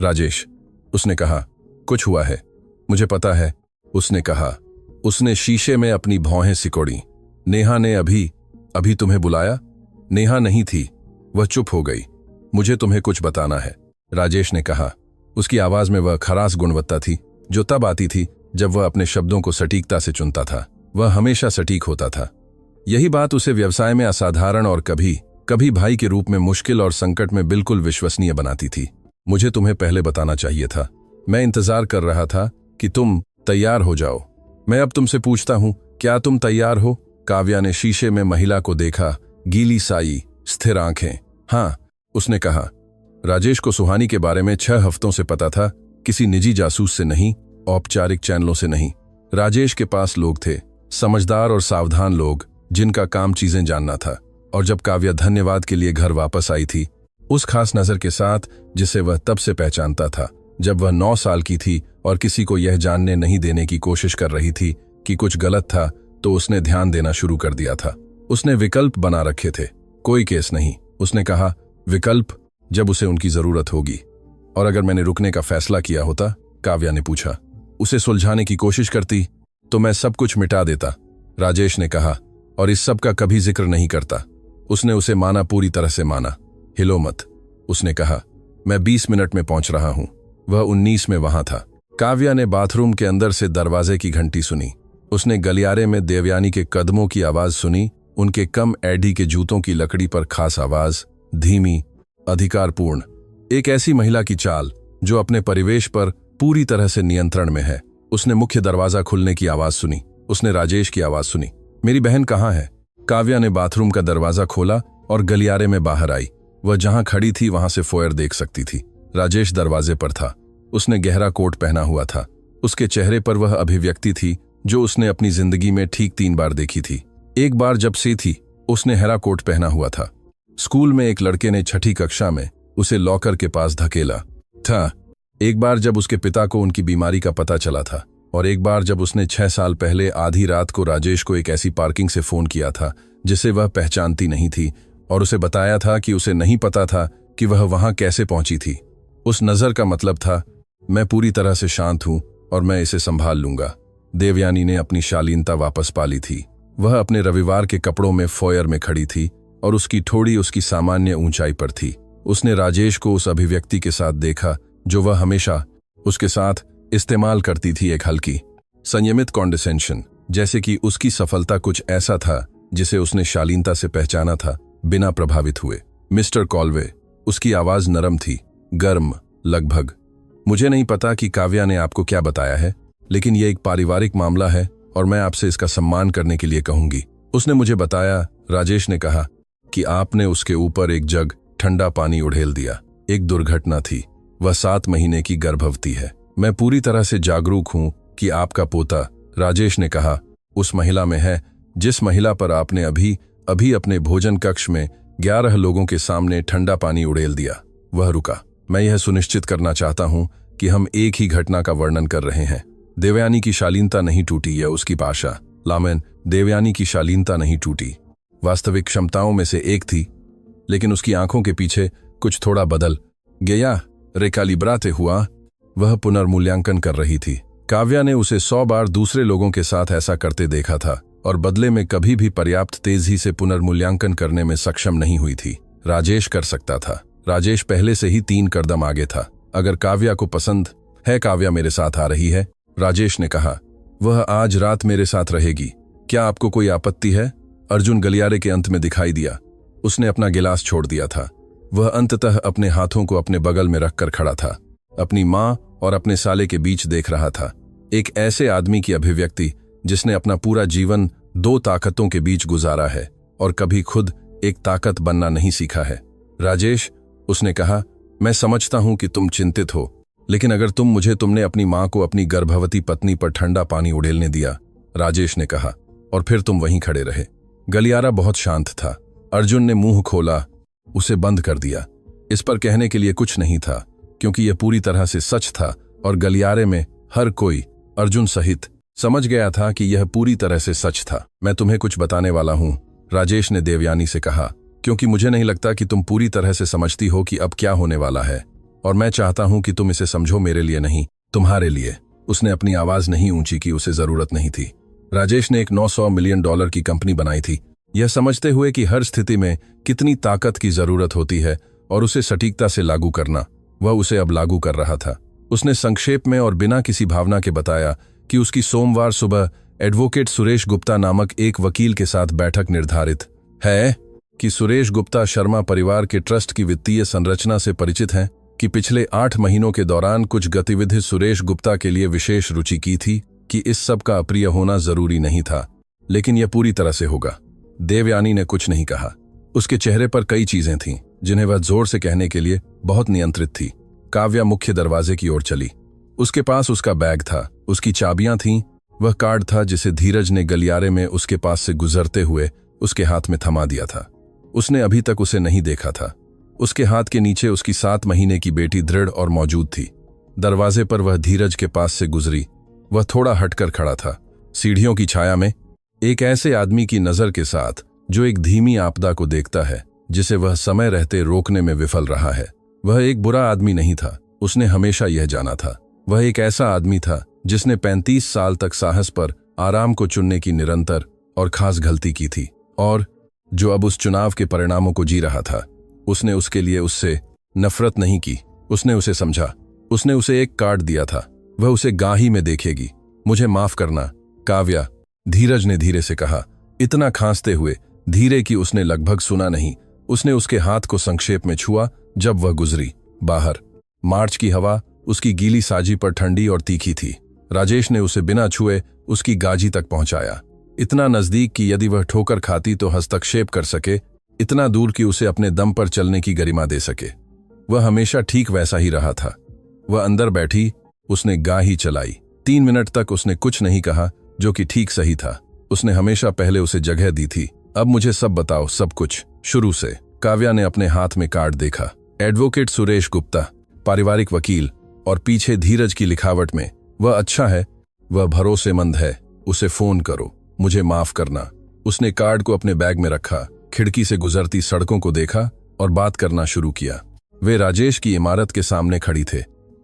राजेश, उसने कहा, कुछ हुआ है, मुझे पता है, उसने कहा। उसने शीशे में अपनी भौहें सिकोड़ी। नेहा ने अभी तुम्हें बुलाया? नेहा नहीं थी, वह चुप हो गई। मुझे तुम्हें कुछ बताना है, राजेश ने कहा। उसकी आवाज में वह खरास गुणवत्ता थी जो तब आती थी जब वह अपने शब्दों को सटीकता से चुनता था। वह हमेशा सटीक होता था। यही बात उसे व्यवसाय में असाधारण और कभी भाई के रूप में मुश्किल और संकट में बिल्कुल विश्वसनीय बनाती थी। मुझे तुम्हें पहले बताना चाहिए था। मैं इंतजार कर रहा था कि तुम तैयार हो जाओ। मैं अब तुमसे पूछता हूं, क्या तुम तैयार हो? काव्या ने शीशे में महिला को देखा। गीली साई, स्थिर आंखें। हाँ, उसने कहा। राजेश को सुहानी के बारे में 6 हफ्तों से पता था, किसी निजी जासूस से नहीं, औपचारिक चैनलों से नहीं। राजेश के पास लोग थे, समझदार और सावधान लोग, जिनका काम चीजें जानना था। और जब काव्या धन्यवाद के लिए घर वापस आई थी, उस खास नजर के साथ जिसे वह तब से पहचानता था जब वह 9 साल की थी और किसी को यह जानने नहीं देने की कोशिश कर रही थी कि कुछ गलत था, तो उसने ध्यान देना शुरू कर दिया था। उसने विकल्प बना रखे थे, कोई केस नहीं। उसने कहा, विकल्प जब उसे उनकी जरूरत होगी। और अगर मैंने रुकने का फैसला किया होता, काव्या ने पूछा, उसे सुलझाने की कोशिश करती तो मैं सब कुछ मिटा देता, राजेश ने कहा, और इस सब का कभी जिक्र नहीं करता। उसने उसे माना, पूरी तरह से माना। हिलो मत, उसने कहा, मैं 20 मिनट में पहुंच रहा हूं। वह 19 में वहां था। काव्या ने बाथरूम के अंदर से दरवाजे की घंटी सुनी। उसने गलियारे में देवयानी के कदमों की आवाज सुनी, उनके कम एडी के जूतों की लकड़ी पर खास आवाज, धीमी, अधिकारपूर्ण। एक ऐसी महिला की चाल जो अपने परिवेश पर पूरी तरह से नियंत्रण में है। उसने मुख्य दरवाजा खुलने की आवाज सुनी। उसने राजेश की आवाज सुनी, मेरी बहन कहाँ है? काव्या ने बाथरूम का दरवाजा खोला और गलियारे में बाहर आई। वह जहां खड़ी थी वहां से फोयर देख सकती थी। राजेश दरवाजे पर था। उसने गहरा कोट पहना हुआ था। उसके चेहरे पर वह अभिव्यक्ति थी जो उसने अपनी जिंदगी में ठीक 3 बार देखी थी। एक बार जब से थी, उसने हरा कोट पहना हुआ था। स्कूल में एक लड़के ने 6ठी कक्षा में उसे लॉकर के पास धकेला था। एक बार जब उसके पिता को उनकी बीमारी का पता चला था, और एक बार जब उसने 6 साल पहले आधी रात को राजेश को एक ऐसी पार्किंग से फोन किया था जिसे वह पहचानती नहीं थी, और उसे बताया था कि उसे नहीं पता था कि वह वहां कैसे पहुंची थी। उस नजर का मतलब था, मैं पूरी तरह से शांत हूं और मैं इसे संभाल लूंगा। देवयानी ने अपनी शालीनता वापस पा ली थी। वह अपने रविवार के कपड़ों में फोयर में खड़ी थी और उसकी ठोड़ी उसकी सामान्य ऊंचाई पर थी। उसने राजेश को उस अभिव्यक्ति के साथ देखा जो वह हमेशा उसके साथ इस्तेमाल करती थी, एक हल्की, संयमित कॉन्डेसेंशन, जैसे कि उसकी सफलता कुछ ऐसा था जिसे उसने शालीनता से पहचाना था, बिना प्रभावित हुए। मिस्टर कॉलवे, उसकी आवाज नरम थी, गर्म, लगभग। मुझे नहीं पता कि काव्या ने आपको क्या बताया है, लेकिन यह एक पारिवारिक मामला है और मैं आपसे इसका सम्मान करने के लिए कहूंगी। उसने मुझे बताया, राजेश ने कहा, कि आपने उसके ऊपर एक जग ठंडा पानी उड़ेल दिया। एक दुर्घटना थी। वह 7 महीने की गर्भवती है। मैं पूरी तरह से जागरूक हूं कि आपका पोता, राजेश ने कहा, उस महिला में है जिस महिला पर आपने अभी अपने भोजन कक्ष में 11 लोगों के सामने ठंडा पानी उड़ेल दिया। वह रुका। मैं यह सुनिश्चित करना चाहता हूं कि हम एक ही घटना का वर्णन कर रहे हैं। देवयानी की शालीनता नहीं टूटी, यह उसकी भाषा। लामेन, देवयानी की शालीनता नहीं टूटी। वास्तविक क्षमताओं में से एक थी, लेकिन उसकी आंखों के पीछे कुछ थोड़ा बदल गया, रेकालिब्राते हुआ। वह पुनर्मूल्यांकन कर रही थी। काव्या ने उसे 100 बार दूसरे लोगों के साथ ऐसा करते देखा था और बदले में कभी भी पर्याप्त तेजी से पुनर्मूल्यांकन करने में सक्षम नहीं हुई थी। राजेश कर सकता था। राजेश पहले से ही 3 कदम आगे था। अगर काव्या को पसंद है, काव्या मेरे साथ आ रही है, राजेश ने कहा। वह आज रात मेरे साथ रहेगी। क्या आपको कोई आपत्ति है? अर्जुन गलियारे के अंत में दिखाई दिया। उसने अपना गिलास छोड़ दिया था। वह अंततः अपने हाथों को अपने बगल में रखकर खड़ा था, अपनी मां और अपने साले के बीच देख रहा था। एक ऐसे आदमी की अभिव्यक्ति जिसने अपना पूरा जीवन 2 ताकतों के बीच गुजारा है और कभी खुद एक ताकत बनना नहीं सीखा है। राजेश, उसने कहा, मैं समझता हूं कि तुम चिंतित हो, लेकिन अगर तुमने अपनी मां को अपनी गर्भवती पत्नी पर ठंडा पानी उड़ेलने दिया, राजेश ने कहा, और फिर तुम वहीं खड़े रहे। गलियारा बहुत शांत था। अर्जुन ने मुंह खोला, उसे बंद कर दिया। इस पर कहने के लिए कुछ नहीं था, क्योंकि यह पूरी तरह से सच था और गलियारे में हर कोई, अर्जुन सहित, समझ गया था कि यह पूरी तरह से सच था। मैं तुम्हें कुछ बताने वाला हूं, राजेश ने देवयानी से कहा, क्योंकि मुझे नहीं लगता कि तुम पूरी तरह से समझती हो कि अब क्या होने वाला है, और मैं चाहता हूं कि तुम इसे समझो, मेरे लिए नहीं, तुम्हारे लिए। उसने अपनी आवाज नहीं ऊंची की, उसे जरूरत नहीं थी। राजेश ने एक $900 मिलियन की कंपनी बनाई थी, यह समझते हुए कि हर स्थिति में कितनी ताकत की जरूरत होती है और उसे सटीकता से लागू करना। वह उसे अब लागू कर रहा था। उसने संक्षेप में और बिना किसी भावना के बताया कि उसकी सोमवार सुबह एडवोकेट सुरेश गुप्ता नामक एक वकील के साथ बैठक निर्धारित है, कि सुरेश गुप्ता शर्मा परिवार के ट्रस्ट की वित्तीय संरचना से परिचित हैं, कि पिछले 8 महीनों के दौरान कुछ गतिविधि सुरेश गुप्ता के लिए विशेष रुचि की थी, कि इस सब का अप्रिय होना जरूरी नहीं था, लेकिन यह पूरी तरह से होगा। देवयानी ने कुछ नहीं कहा। उसके चेहरे पर कई चीजें थीं जिन्हें वह जोर से कहने के लिए बहुत नियंत्रित थी। काव्या मुख्य दरवाजे की ओर चली। उसके पास उसका बैग था, उसकी चाबियां थीं, वह कार्ड था जिसे धीरज ने गलियारे में उसके पास से गुजरते हुए उसके हाथ में थमा दिया था। उसने अभी तक उसे नहीं देखा था। उसके हाथ के नीचे उसकी 7 महीने की बेटी दृढ़ और मौजूद थी। दरवाजे पर वह धीरज के पास से गुजरी। वह थोड़ा हटकर खड़ा था, सीढ़ियों की छाया में, एक ऐसे आदमी की नजर के साथ जो एक धीमी आपदा को देखता है जिसे वह समय रहते रोकने में विफल रहा है। वह एक बुरा आदमी नहीं था, उसने हमेशा यह जाना था। वह एक ऐसा आदमी था जिसने 35 साल तक साहस पर आराम को चुनने की निरंतर और खास गलती की थी, और जो अब उस चुनाव के परिणामों को जी रहा था। उसने उसके लिए उससे नफरत नहीं की, उसने उसे समझा। उसने उसे एक कार्ड दिया था, वह उसे गाही में देखेगी। मुझे माफ करना काव्या, धीरज ने धीरे से कहा, इतना खांसते हुए धीरे कि उसने लगभग सुना नहीं। उसने उसके हाथ को संक्षेप में छुआ जब वह गुजरी। बाहर मार्च की हवा उसकी गीली साजी पर ठंडी और तीखी थी। राजेश ने उसे बिना छुए उसकी गाजी तक पहुंचाया, इतना नजदीक कि यदि वह ठोकर खाती तो हस्तक्षेप कर सके, इतना दूर कि उसे अपने दम पर चलने की गरिमा दे सके। वह हमेशा ठीक वैसा ही रहा था। वह अंदर बैठी, उसने गाही चलाई। 3 मिनट तक उसने कुछ नहीं कहा, जो कि ठीक सही था। उसने हमेशा पहले उसे जगह दी थी। अब मुझे सब बताओ, सब कुछ शुरू से। काव्या ने अपने हाथ में कार्ड देखा। एडवोकेट सुरेश गुप्ता, पारिवारिक वकील, और पीछे धीरज की लिखावट में, वह अच्छा है, वह भरोसेमंद है, उसे फोन करो, मुझे माफ करना। उसने कार्ड को अपने बैग में रखा, खिड़की से गुजरती सड़कों को देखा और बात करना शुरू किया। वे राजेश की इमारत के सामने खड़ी थे।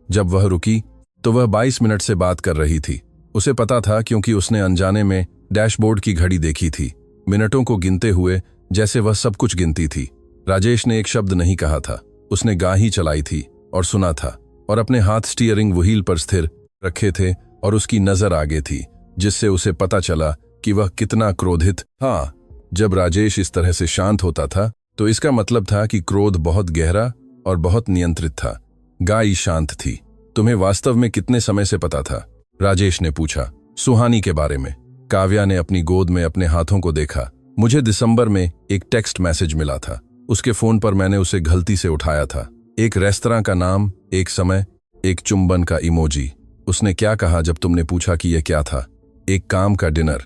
जब वह रुकी तो वह 22 मिनट से बात कर रही थी। उसे पता था, क्योंकि उसने अनजाने में डैशबोर्ड की घड़ी देखी थी, मिनटों को गिनते हुए, जैसे वह सब कुछ गिनती थी। राजेश ने एक शब्द नहीं कहा था। उसने गाही चलाई थी और सुना था, और अपने हाथ स्टीयरिंग व्हील पर स्थिर रखे थे, और उसकी नजर आगे थी, जिससे उसे पता चला कि वह कितना क्रोधित था। जब राजेश इस तरह से शांत होता था तो इसका मतलब था कि क्रोध बहुत गहरा और बहुत नियंत्रित था। गाय शांत थी। तुम्हें वास्तव में कितने समय से पता था? राजेश ने पूछा। सुहानी के बारे में। काव्या ने अपनी गोद में अपने हाथों को देखा। मुझे दिसंबर में एक टेक्स्ट मैसेज मिला था। उसके फोन पर मैंने उसे गलती से उठाया था। एक रेस्तरां का नाम, एक समय, एक चुंबन का इमोजी। उसने क्या कहा जब तुमने पूछा कि यह क्या था? एक काम का डिनर,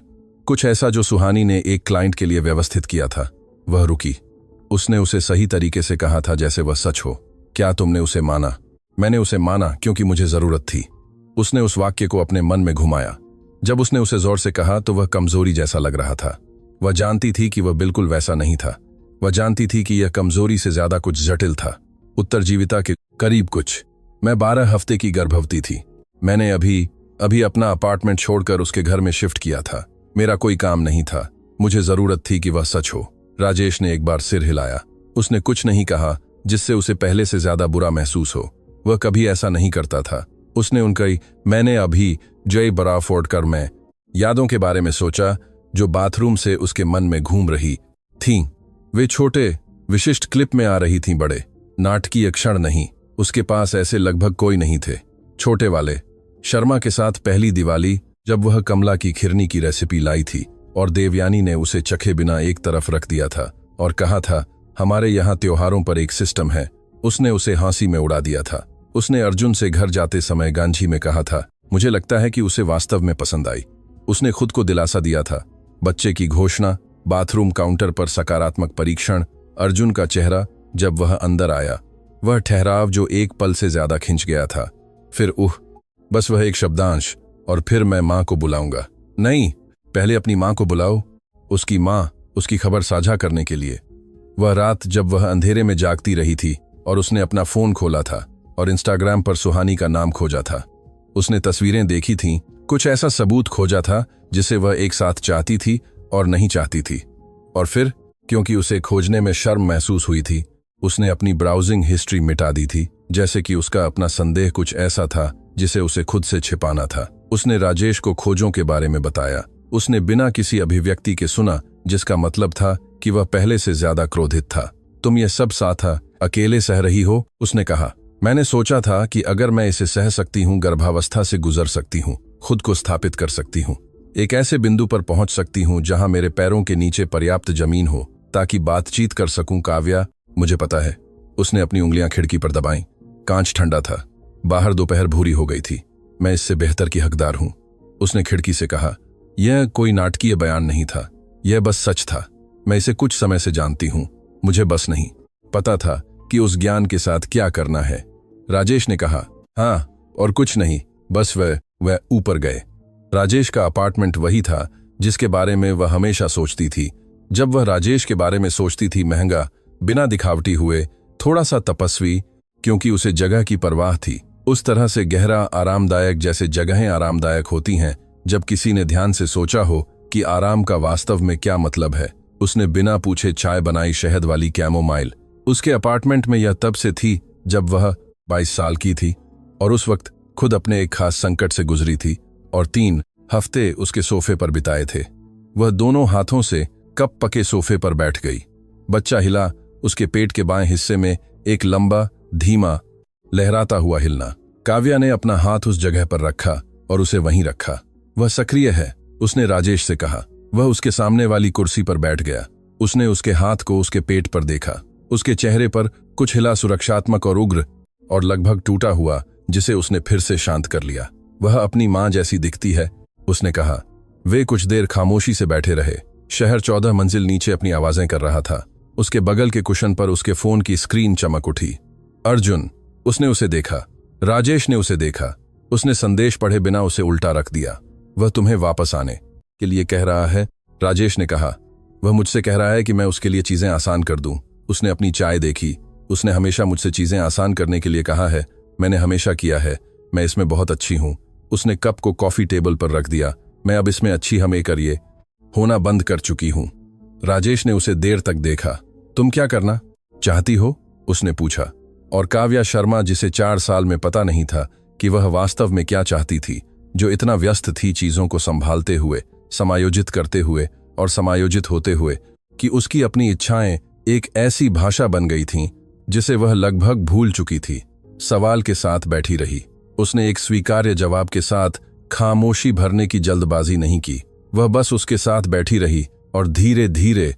कुछ ऐसा जो सुहानी ने एक क्लाइंट के लिए व्यवस्थित किया था। वह रुकी। उसने उसे सही तरीके से कहा था जैसे वह सच हो। क्या तुमने उसे माना? मैंने उसे माना क्योंकि मुझे जरूरत थी। उसने उस वाक्य को अपने मन में घुमाया। जब उसने उसे जोर से कहा तो वह कमजोरी जैसा लग रहा था। वह जानती थी कि वह बिल्कुल वैसा नहीं था। वह जानती थी कि यह कमजोरी से ज्यादा कुछ जटिल था, उत्तरजीविता के करीब कुछ। मैं 12 हफ्ते की गर्भवती थी। मैंने अभी अपना अपार्टमेंट छोड़कर उसके घर में शिफ्ट किया था। मेरा कोई काम नहीं था। मुझे जरूरत थी कि वह सच हो। राजेश ने एक बार सिर हिलाया। उसने कुछ नहीं कहा जिससे उसे पहले से ज्यादा बुरा महसूस हो। वह कभी ऐसा नहीं करता था। उसने उनकी मैंने अभी जय बराफोर्ड कर मैं यादों के बारे में सोचा जो बाथरूम से उसके मन में घूम रही थीं। वे छोटे विशिष्ट क्लिप में आ रही थीं, बड़े नाटकीय क्षण नहीं। उसके पास ऐसे लगभग कोई नहीं थे। छोटे वाले। शर्मा के साथ पहली दिवाली, जब वह कमला की खिरनी की रेसिपी लाई थी और देवयानी ने उसे चखे बिना एक तरफ रख दिया था और कहा था, हमारे यहाँ त्योहारों पर एक सिस्टम है। उसने उसे हंसी में उड़ा दिया था। उसने अर्जुन से घर जाते समय गांधी में कहा था, मुझे लगता है कि उसे वास्तव में पसंद आई। उसने खुद को दिलासा दिया था। बच्चे की घोषणा, बाथरूम काउंटर पर सकारात्मक परीक्षण, अर्जुन का चेहरा जब वह अंदर आया, वह ठहराव जो एक पल से ज्यादा खिंच गया था। फिर बस वह एक शब्दांश, और फिर मैं मां को बुलाऊंगा। नहीं, पहले अपनी मां को बुलाओ। उसकी मां, उसकी खबर साझा करने के लिए। वह रात जब वह अंधेरे में जागती रही थी और उसने अपना फोन खोला था और इंस्टाग्राम पर सुहानी का नाम खोजा था। उसने तस्वीरें देखी थीं, कुछ ऐसा सबूत खोजा था जिसे वह एक साथ चाहती थी और नहीं चाहती थी। और फिर, क्योंकि उसे खोजने में शर्म महसूस हुई थी, उसने अपनी ब्राउजिंग हिस्ट्री मिटा दी थी, जैसे कि उसका अपना संदेह कुछ ऐसा था जिसे उसे खुद से छिपाना था। उसने राजेश को खोजों के बारे में बताया। उसने बिना किसी अभिव्यक्ति के सुना, जिसका मतलब था कि वह पहले से ज्यादा क्रोधित था। तुम ये सब साथ अकेले सह रही हो? उसने कहा। मैंने सोचा था कि अगर मैं इसे सह सकती हूँ, गर्भावस्था से गुजर सकती हूँ, खुद को स्थापित कर सकती हूँ, एक ऐसे बिंदु पर पहुंच सकती हूँ जहां मेरे पैरों के नीचे पर्याप्त जमीन हो ताकि बातचीत कर सकूं। काव्या, मुझे पता है। उसने अपनी उंगलियां खिड़की पर दबाईं। कांच ठंडा था। बाहर दोपहर भूरी हो गई थी। मैं इससे बेहतर की हकदार हूं। उसने खिड़की से कहा। यह कोई नाटकीय बयान नहीं था, यह बस सच था। मैं इसे कुछ समय से जानती हूं। मुझे बस नहीं पता था कि उस ज्ञान के साथ क्या करना है। राजेश ने कहा, हाँ, और कुछ नहीं, बस वह ऊपर गए। राजेश का अपार्टमेंट वही था जिसके बारे में वह हमेशा सोचती थी। जब वह राजेश के बारे में सोचती थी, महंगा, बिना दिखावटी हुए, थोड़ा सा तपस्वी, क्योंकि उसे जगह की परवाह थी। उस तरह से गहरा, आरामदायक, जैसे जगहें आरामदायक होती हैं जब किसी ने ध्यान से सोचा हो कि आराम का वास्तव में क्या मतलब है। उसने बिना पूछे चाय बनाई, शहद वाली कैमोमाइल। उसके अपार्टमेंट में यह तब से थी जब वह 22 साल की थी और उस वक्त खुद अपने एक खास संकट से गुजरी थी और 3 हफ्ते उसके सोफे पर बिताए थे। वह दोनों हाथों से कप पके सोफे पर बैठ गई। बच्चा हिला, उसके पेट के बाएं हिस्से में एक लंबा, धीमा, लहराता हुआ हिलना। काव्या ने अपना हाथ उस जगह पर रखा और उसे वहीं रखा। वह सक्रिय है, उसने राजेश से कहा। वह उसके सामने वाली कुर्सी पर बैठ गया। उसने उसके हाथ को उसके पेट पर देखा। उसके चेहरे पर कुछ हिला, सुरक्षात्मक और उग्र और लगभग टूटा हुआ, जिसे उसने फिर से शांत कर लिया। वह अपनी मां जैसी दिखती है, उसने कहा। वे कुछ देर खामोशी से बैठे रहे। शहर 14 मंजिल नीचे अपनी आवाजें कर रहा था। उसके बगल के कुशन पर उसके फोन की स्क्रीन चमक उठी। अर्जुन, उसने उसे देखा। राजेश ने उसे देखा। उसने संदेश पढ़े बिना उसे उल्टा रख दिया। वह तुम्हें वापस आने के लिए कह रहा है, राजेश ने कहा। वह मुझसे कह रहा है कि मैं उसके लिए चीजें आसान कर दूं। उसने अपनी चाय देखी। उसने हमेशा मुझसे चीजें आसान करने के लिए कहा है। मैंने हमेशा किया है। मैं इसमें बहुत अच्छी हूं। उसने कप को कॉफी टेबल पर रख दिया। मैं अब इसमें अच्छी हमें करिए होना बंद कर चुकी हूं। राजेश ने उसे देर तक देखा। तुम क्या करना चाहती हो? उसने पूछा। और काव्या शर्मा, जिसे 4 साल में पता नहीं था कि वह वास्तव में क्या चाहती थी, जो इतना व्यस्त थी चीजों को संभालते हुए, समायोजित करते हुए और समायोजित होते हुए, कि उसकी अपनी इच्छाएं एक ऐसी भाषा बन गई थीं जिसे वह लगभग भूल चुकी थी। सवाल के साथ बैठी रही। उसने एक स्वीकार्य जवाब के साथ खामोशी भरने की जल्दबाजी नहीं की। वह बस उसके साथ बैठी रही और धीरे धीरे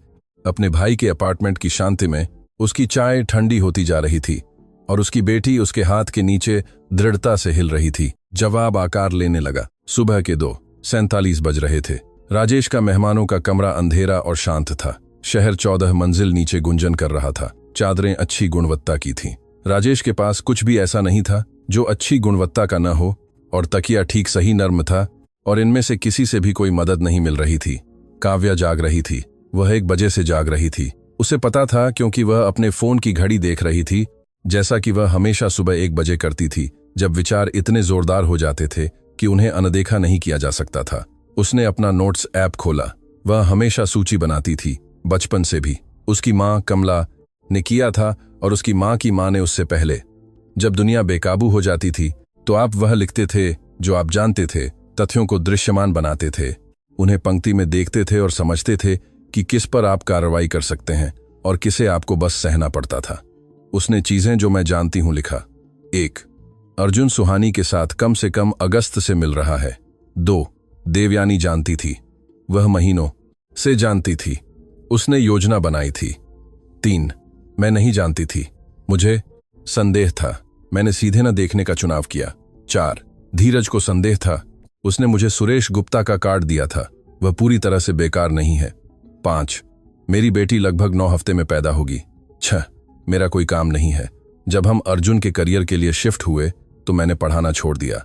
अपने भाई के अपार्टमेंट की शांति में उसकी चाय ठंडी होती जा रही थी और उसकी बेटी उसके हाथ के नीचे दृढ़ता से हिल रही थी। जवाब आकार लेने लगा। सुबह के 2:47 बज रहे थे। राजेश का मेहमानों का कमरा अंधेरा और शांत था। शहर 14 मंजिल नीचे गुंजन कर रहा था। चादरें अच्छी गुणवत्ता की थीं। राजेश के पास कुछ भी ऐसा नहीं था जो अच्छी गुणवत्ता का न हो, और तकिया ठीक सही नर्म था, और इनमें से किसी से भी कोई मदद नहीं मिल रही थी। काव्या जाग रही थी। वह 1 बजे से जाग रही थी। उसे पता था, क्योंकि वह अपने फोन की घड़ी देख रही थी, जैसा कि वह हमेशा सुबह 1 बजे करती थी, जब विचार इतने जोरदार हो जाते थे कि उन्हें अनदेखा नहीं किया जा सकता था। उसने अपना नोट्स ऐप खोला। वह हमेशा सूची बनाती थी, बचपन से भी। उसकी माँ कमला ने किया था, और उसकी माँ की माँ ने उससे पहले। जब दुनिया बेकाबू हो जाती थी तो आप वह लिखते थे जो आप जानते थे, तथ्यों को दृश्यमान बनाते थे, उन्हें पंक्ति में देखते थे और समझते थे कि किस पर आप कार्रवाई कर सकते हैं और किसे आपको बस सहना पड़ता था। उसने चीजें जो मैं जानती हूं लिखा। 1. अर्जुन सुहानी के साथ कम से कम अगस्त से मिल रहा है। 2. देवयानी जानती थी। वह महीनों से जानती थी। उसने योजना बनाई थी। 3. मैं नहीं जानती थी। मुझे संदेह था। मैंने सीधे न देखने का चुनाव किया। 4. धीरज को संदेह था। उसने मुझे सुरेश गुप्ता का कार्ड दिया था। वह पूरी तरह से बेकार नहीं है। 5. मेरी बेटी लगभग 9 हफ्ते में पैदा होगी। 6. मेरा कोई काम नहीं है। जब हम अर्जुन के करियर के लिए शिफ्ट हुए तो मैंने पढ़ाना छोड़ दिया।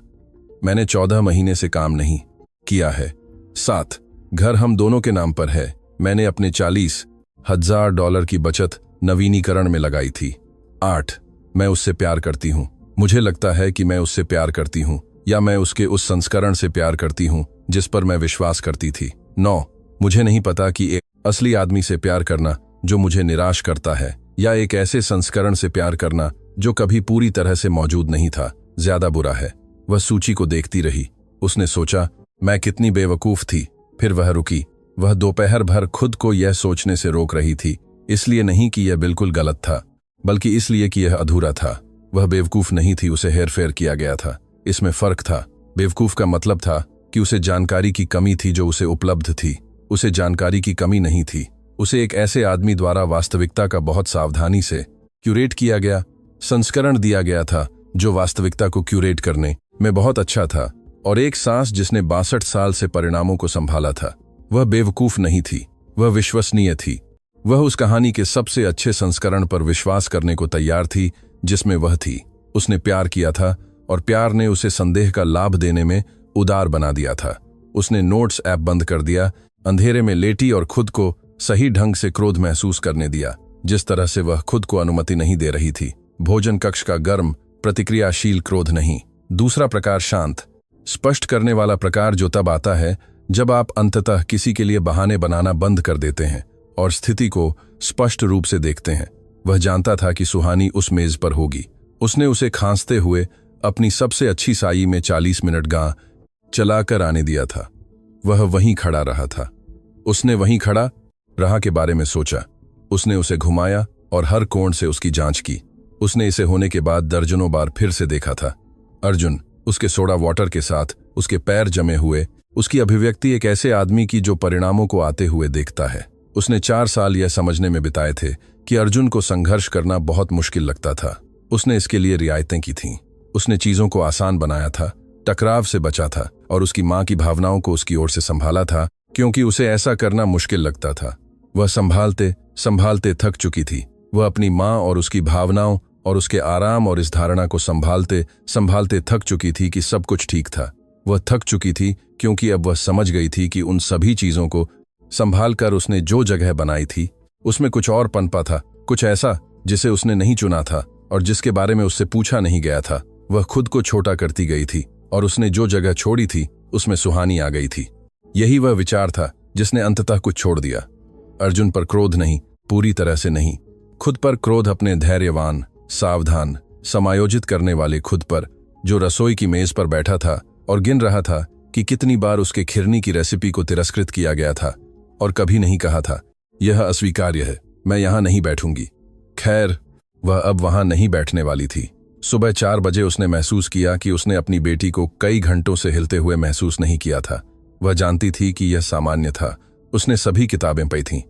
मैंने 14 महीने से काम नहीं किया है। 7. घर हम दोनों के नाम पर है। मैंने अपने $40,000 की बचत नवीनीकरण में लगाई थी। 8. मैं उससे प्यार करती हूँ। मुझे लगता है कि मैं उससे प्यार करती हूँ, या मैं उसके उस संस्करण से प्यार करती हूँ जिस पर मैं विश्वास करती थी। 9. मुझे नहीं पता कि एक असली आदमी से प्यार करना जो मुझे निराश करता है, या एक ऐसे संस्करण से प्यार करना जो कभी पूरी तरह से मौजूद नहीं था, ज्यादा बुरा है। वह सूची को देखती रही। उसने सोचा, मैं कितनी बेवकूफ थी। फिर वह रुकी। वह दोपहर भर खुद को यह सोचने से रोक रही थी, इसलिए नहीं कि यह बिल्कुल गलत था, बल्कि इसलिए कि यह अधूरा था। वह बेवकूफ नहीं थी, उसे हेरफेर किया गया था। इसमें फर्क था। बेवकूफ का मतलब था कि उसे जानकारी की कमी थी जो उसे उपलब्ध थी। उसे जानकारी की कमी नहीं थी। उसे एक ऐसे आदमी द्वारा वास्तविकता का बहुत सावधानी से क्यूरेट किया गया संस्करण दिया गया था, जो वास्तविकता को क्यूरेट करने में बहुत अच्छा था, और एक सांस जिसने 62 साल से परिणामों को संभाला था। वह बेवकूफ नहीं थी, वह विश्वसनीय थी। वह उस कहानी के सबसे अच्छे संस्करण पर विश्वास करने को तैयार थी जिसमें वह थी। उसने प्यार किया था और प्यार ने उसे संदेह का लाभ देने में उदार बना दिया था। उसने नोट्स ऐप बंद कर दिया, अंधेरे में लेटी और खुद को सही ढंग से क्रोध महसूस करने दिया, जिस तरह से वह खुद को अनुमति नहीं दे रही थी। भोजन कक्ष का गर्म प्रतिक्रियाशील क्रोध नहीं। दूसरा प्रकार शांत स्पष्ट करने वाला प्रकार, जो तब आता है जब आप अंततः किसी के लिए बहाने बनाना बंद कर देते हैं और स्थिति को स्पष्ट रूप से देखते हैं। वह जानता था कि सुहानी उस मेज पर होगी। उसने उसे खांसते हुए अपनी सबसे अच्छी साई में 40 मिनट गां चलाकर आने दिया था। वह वहीं खड़ा रहा था। उसने वहीं खड़ा रहा के बारे में सोचा। उसने उसे घुमाया और हर कोण से उसकी जांच की। उसने इसे होने के बाद दर्जनों बार फिर से देखा था। अर्जुन, उसके सोडा वाटर के साथ, उसके पैर जमे हुए, उसकी अभिव्यक्ति एक ऐसे आदमी की जो परिणामों को आते हुए देखता है। उसने 4 साल यह समझने में बिताए थे कि अर्जुन को संघर्ष करना बहुत मुश्किल लगता था। उसने इसके लिए रियायतें की थीं। उसने चीजों को आसान बनाया था, टकराव से बचा था और उसकी मां की भावनाओं को उसकी ओर से संभाला था, क्योंकि उसे ऐसा करना मुश्किल लगता था। वह संभालते संभालते थक चुकी थी। वह अपनी मां और उसकी भावनाओं और उसके आराम और इस धारणा को संभालते संभालते थक चुकी थी कि सब कुछ ठीक था। वह थक चुकी थी क्योंकि अब वह समझ गई थी कि उन सभी चीजों को संभालकर उसने जो जगह बनाई थी उसमें कुछ और पनपा था, कुछ ऐसा जिसे उसने नहीं चुना था और जिसके बारे में उससे पूछा नहीं गया था। वह खुद को छोटा करती गई थी और उसने जो जगह छोड़ी थी उसमें सुहानी आ गई थी। यही वह विचार था जिसने अंततः कुछ छोड़ दिया। अर्जुन पर क्रोध नहीं, पूरी तरह से नहीं। खुद पर क्रोध, अपने धैर्यवान, सावधान, समायोजित करने वाले खुद पर, जो रसोई की मेज पर बैठा था और गिन रहा था कि कितनी बार उसके खिरनी की रेसिपी को तिरस्कृत किया गया था और कभी नहीं कहा था, यह अस्वीकार्य है, मैं यहां नहीं बैठूंगी। खैर, वह अब वहां नहीं बैठने वाली थी। सुबह 4 बजे उसने महसूस किया कि उसने अपनी बेटी को कई घंटों से हिलते हुए महसूस नहीं किया था। वह जानती थी कि यह सामान्य था। उसने सभी किताबें पढ़ी थीं।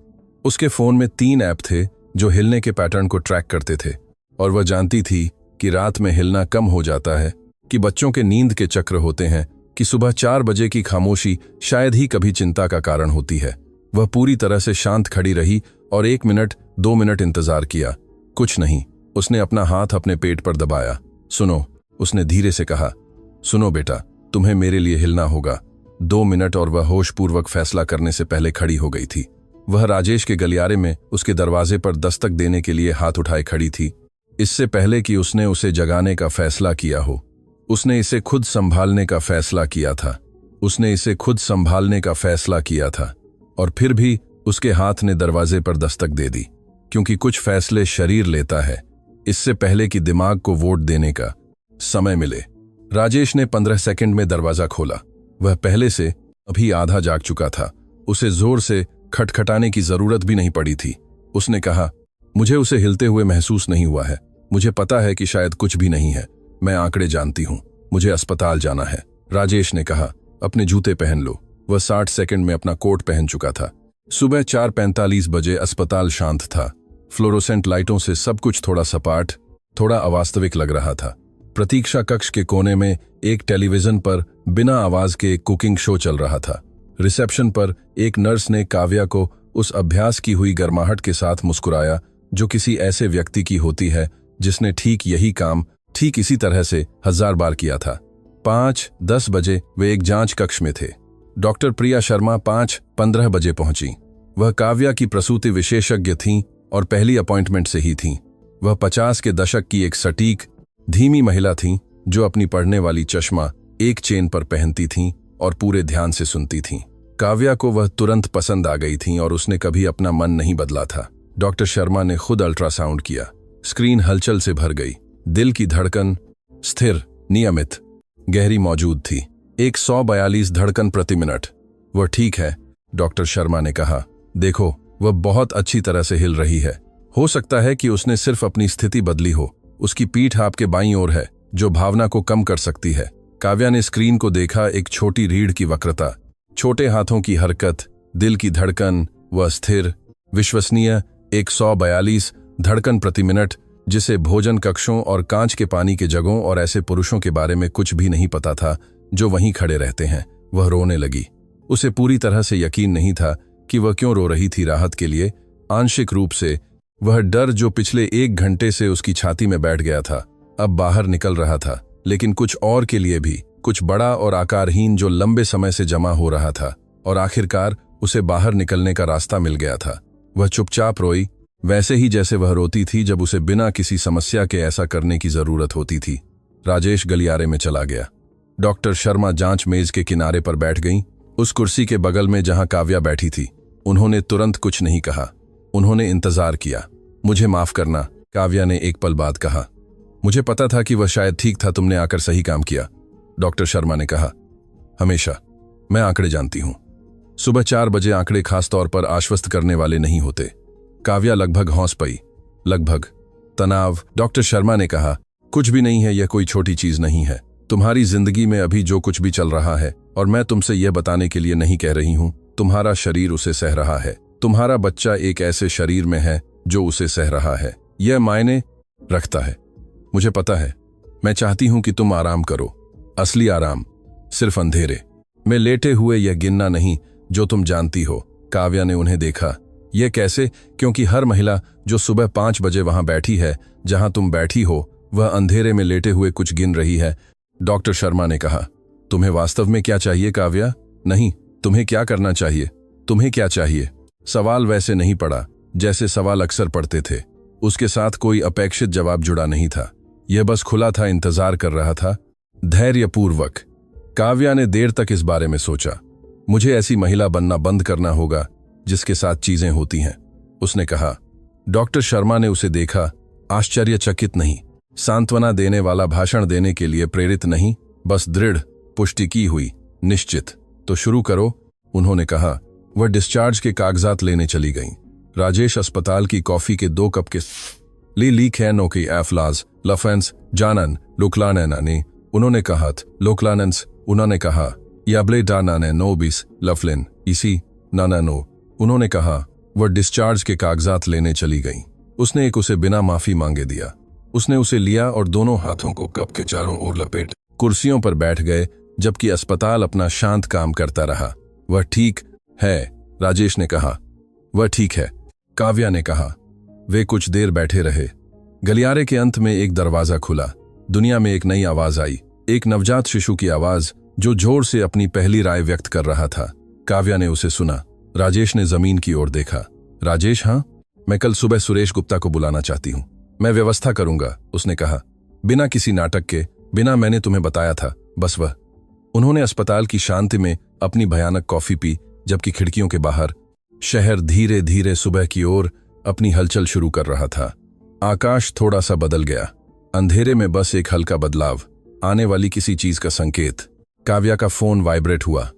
उसके फोन में 3 ऐप थे जो हिलने के पैटर्न को ट्रैक करते थे और वह जानती थी कि रात में हिलना कम हो जाता है, कि बच्चों के नींद के चक्र होते हैं, कि सुबह 4 बजे की खामोशी शायद ही कभी चिंता का कारण होती है। वह पूरी तरह से शांत खड़ी रही और 1 मिनट 2 मिनट इंतजार किया। कुछ नहीं। उसने अपना हाथ अपने पेट पर दबाया। सुनो, उसने धीरे से कहा। सुनो बेटा, तुम्हें मेरे लिए हिलना होगा। 2 मिनट और वह होशपूर्वक फैसला करने से पहले खड़ी हो गई थी। वह राजेश के गलियारे में उसके दरवाजे पर दस्तक देने के लिए हाथ उठाए खड़ी थी, इससे पहले कि उसने उसे जगाने का फैसला किया हो। उसने इसे खुद संभालने का फैसला किया था। उसने इसे खुद संभालने का फैसला किया था और फिर भी उसके हाथ ने दरवाजे पर दस्तक दे दी, क्योंकि कुछ फैसले शरीर लेता है इससे पहले कि दिमाग को वोट देने का समय मिले। राजेश ने 15 सेकंड में दरवाजा खोला। वह पहले से अभी आधा जाग चुका था। उसे जोर से खटखटाने की जरूरत भी नहीं पड़ी थी। उसने कहा, मुझे उसे हिलते हुए महसूस नहीं हुआ है। मुझे पता है कि शायद कुछ भी नहीं है। मैं आंकड़े जानती हूं। मुझे अस्पताल जाना है। राजेश ने कहा, अपने जूते पहन लो। वह 60 सेकंड में अपना कोट पहन चुका था। सुबह 4:45 बजे अस्पताल शांत था। फ्लोरोसेंट लाइटों से सब कुछ थोड़ा सपाट, थोड़ा अवास्तविक लग रहा था। प्रतीक्षा कक्ष के कोने में एक टेलीविजन पर बिना आवाज के एक कुकिंग शो चल रहा था। रिसेप्शन पर एक नर्स ने काव्या को उस अभ्यास की हुई गर्माहट के साथ मुस्कुराया जो किसी ऐसे व्यक्ति की होती है जिसने ठीक यही काम ठीक इसी तरह से 1000 बार किया था। 5:10 बजे वे एक जांच कक्ष में थे। डॉक्टर प्रिया शर्मा 5:15 बजे पहुंची। वह काव्या की प्रसूति विशेषज्ञ थीं और पहली अपॉइंटमेंट से ही थीं। वह 50 के दशक की एक सटीक, धीमी महिला थीं जो अपनी पढ़ने वाली चश्मा एक चेन पर पहनती थीं और पूरे ध्यान से सुनती थीं। काव्या को वह तुरंत पसंद आ गई थीं और उसने कभी अपना मन नहीं बदला था। डॉक्टर शर्मा ने खुद अल्ट्रासाउंड किया। स्क्रीन हलचल से भर गई। दिल की धड़कन स्थिर, नियमित, गहरी मौजूद थी। 142 धड़कन प्रति मिनट। वह ठीक है, डॉक्टर शर्मा ने कहा। देखो, वह बहुत अच्छी तरह से हिल रही है। हो सकता है कि उसने सिर्फ अपनी स्थिति बदली हो। उसकी पीठ आपके बाईं ओर है, जो भावना को कम कर सकती है। काव्या ने स्क्रीन को देखा। एक छोटी रीढ़ की वक्रता, छोटे हाथों की हरकत, दिल की धड़कन, वह स्थिर, विश्वसनीय 142 धड़कन प्रति मिनट, जिसे भोजन कक्षों और कांच के पानी के जगहों और ऐसे पुरुषों के बारे में कुछ भी नहीं पता था जो वहीं खड़े रहते हैं। वह रोने लगी। उसे पूरी तरह से यकीन नहीं था कि वह क्यों रो रही थी। राहत के लिए, आंशिक रूप से वह डर जो पिछले 1 घंटे से उसकी छाती में बैठ गया था अब बाहर निकल रहा था, लेकिन कुछ और के लिए भी, कुछ बड़ा और आकारहीन जो लंबे समय से जमा हो रहा था, और आखिरकार उसे बाहर निकलने का रास्ता मिल गया था। वह चुपचाप रोई, वैसे ही जैसे वह रोती थी जब उसे बिना किसी समस्या के ऐसा करने की जरूरत होती थी। राजेश गलियारे में चला गया। डॉक्टर शर्मा जांच मेज के किनारे पर बैठ गईं, उस कुर्सी के बगल में जहां काव्या बैठी थी। उन्होंने तुरंत कुछ नहीं कहा, उन्होंने इंतजार किया। मुझे माफ करना, काव्या ने एक पल बाद कहा। मुझे पता था कि वह शायद ठीक था, तुमने आकर सही काम किया, डॉक्टर शर्मा ने कहा। हमेशा मैं आंकड़े जानती हूं। सुबह 4 बजे आंकड़े खास तौर पर आश्वस्त करने वाले नहीं होते। काव्या लगभग हौंस पई। लगभग तनाव, डॉक्टर शर्मा ने कहा। कुछ भी नहीं है, यह कोई छोटी चीज नहीं है। तुम्हारी जिंदगी में अभी जो कुछ भी चल रहा है, और मैं तुमसे यह बताने के लिए नहीं कह रही हूं, तुम्हारा शरीर उसे सह रहा है। तुम्हारा बच्चा एक ऐसे शरीर में है जो उसे सह रहा है। यह मायने रखता है। मुझे पता है। मैं चाहती हूं कि तुम आराम करो, असली आराम, सिर्फ अंधेरे में लेटे हुए यह गिनना नहीं जो तुम जानती हो। काव्या ने उन्हें देखा। यह कैसे? क्योंकि हर महिला जो सुबह 5 बजे वहां बैठी है जहां तुम बैठी हो, वह अंधेरे में लेटे हुए कुछ गिन रही है। डॉक्टर शर्मा ने कहा। तुम्हें वास्तव में क्या चाहिए काव्या? नहीं, तुम्हें क्या करना चाहिए? तुम्हें क्या चाहिए? सवाल वैसे नहीं पड़ा जैसे सवाल अक्सर पढ़ते थे। उसके साथ कोई अपेक्षित जवाब जुड़ा नहीं था। यह बस खुला था, इंतजार कर रहा था, धैर्यपूर्वक। काव्या ने देर तक इस बारे में सोचा। मुझे ऐसी महिला बनना बंद करना होगा जिसके साथ चीजें होती हैं, उसने कहा। डॉक्टर शर्मा ने उसे देखा, आश्चर्यचकित नहीं, सांत्वना देने वाला भाषण देने के लिए प्रेरित नहीं, बस दृढ़, पुष्टि की हुई, निश्चित। तो शुरू करो, उन्होंने कहा। वह डिस्चार्ज के कागजात लेने चली गईं। राजेश अस्पताल की कॉफी के 2 कप के ली खैनो की एफलाज लफेंस जानन लुकलाने उन्होंने कहा। लोकलानंस उन्होंने कहा। याब्ले डानाने नोबिस लफलिन इसी नानानो उन्होंने कहा। वह डिस्चार्ज के कागजात लेने चली गईं। उसने एक उसे बिना माफी मांगे दिया। उसने उसे लिया और दोनों हाथों को कप के चारों ओर लपेट कुर्सियों पर बैठ गए, जबकि अस्पताल अपना शांत काम करता रहा। वह ठीक है, राजेश ने कहा। वह ठीक है, काव्या ने कहा। वे कुछ देर बैठे रहे। गलियारे के अंत में एक दरवाजा खुला। दुनिया में एक नई आवाज आई, एक नवजात शिशु की आवाज जो जोर से अपनी पहली राय व्यक्त कर रहा था। काव्या ने उसे सुना। राजेश ने जमीन की ओर देखा। राजेश? हाँ, मैं कल सुबह सुरेश गुप्ता को बुलाना चाहती हूँ। मैं व्यवस्था करूंगा, उसने कहा। बिना किसी नाटक के, बिना मैंने तुम्हें बताया था, बस वह। उन्होंने अस्पताल की शांति में अपनी भयानक कॉफी पी, जबकि खिड़कियों के बाहर शहर धीरे धीरे सुबह की ओर अपनी हलचल शुरू कर रहा था। आकाश थोड़ा सा बदल गया। अंधेरे में बस एक हल्का बदलाव, आने वाली किसी चीज का संकेत। काव्या का फोन वाइब्रेट हुआ।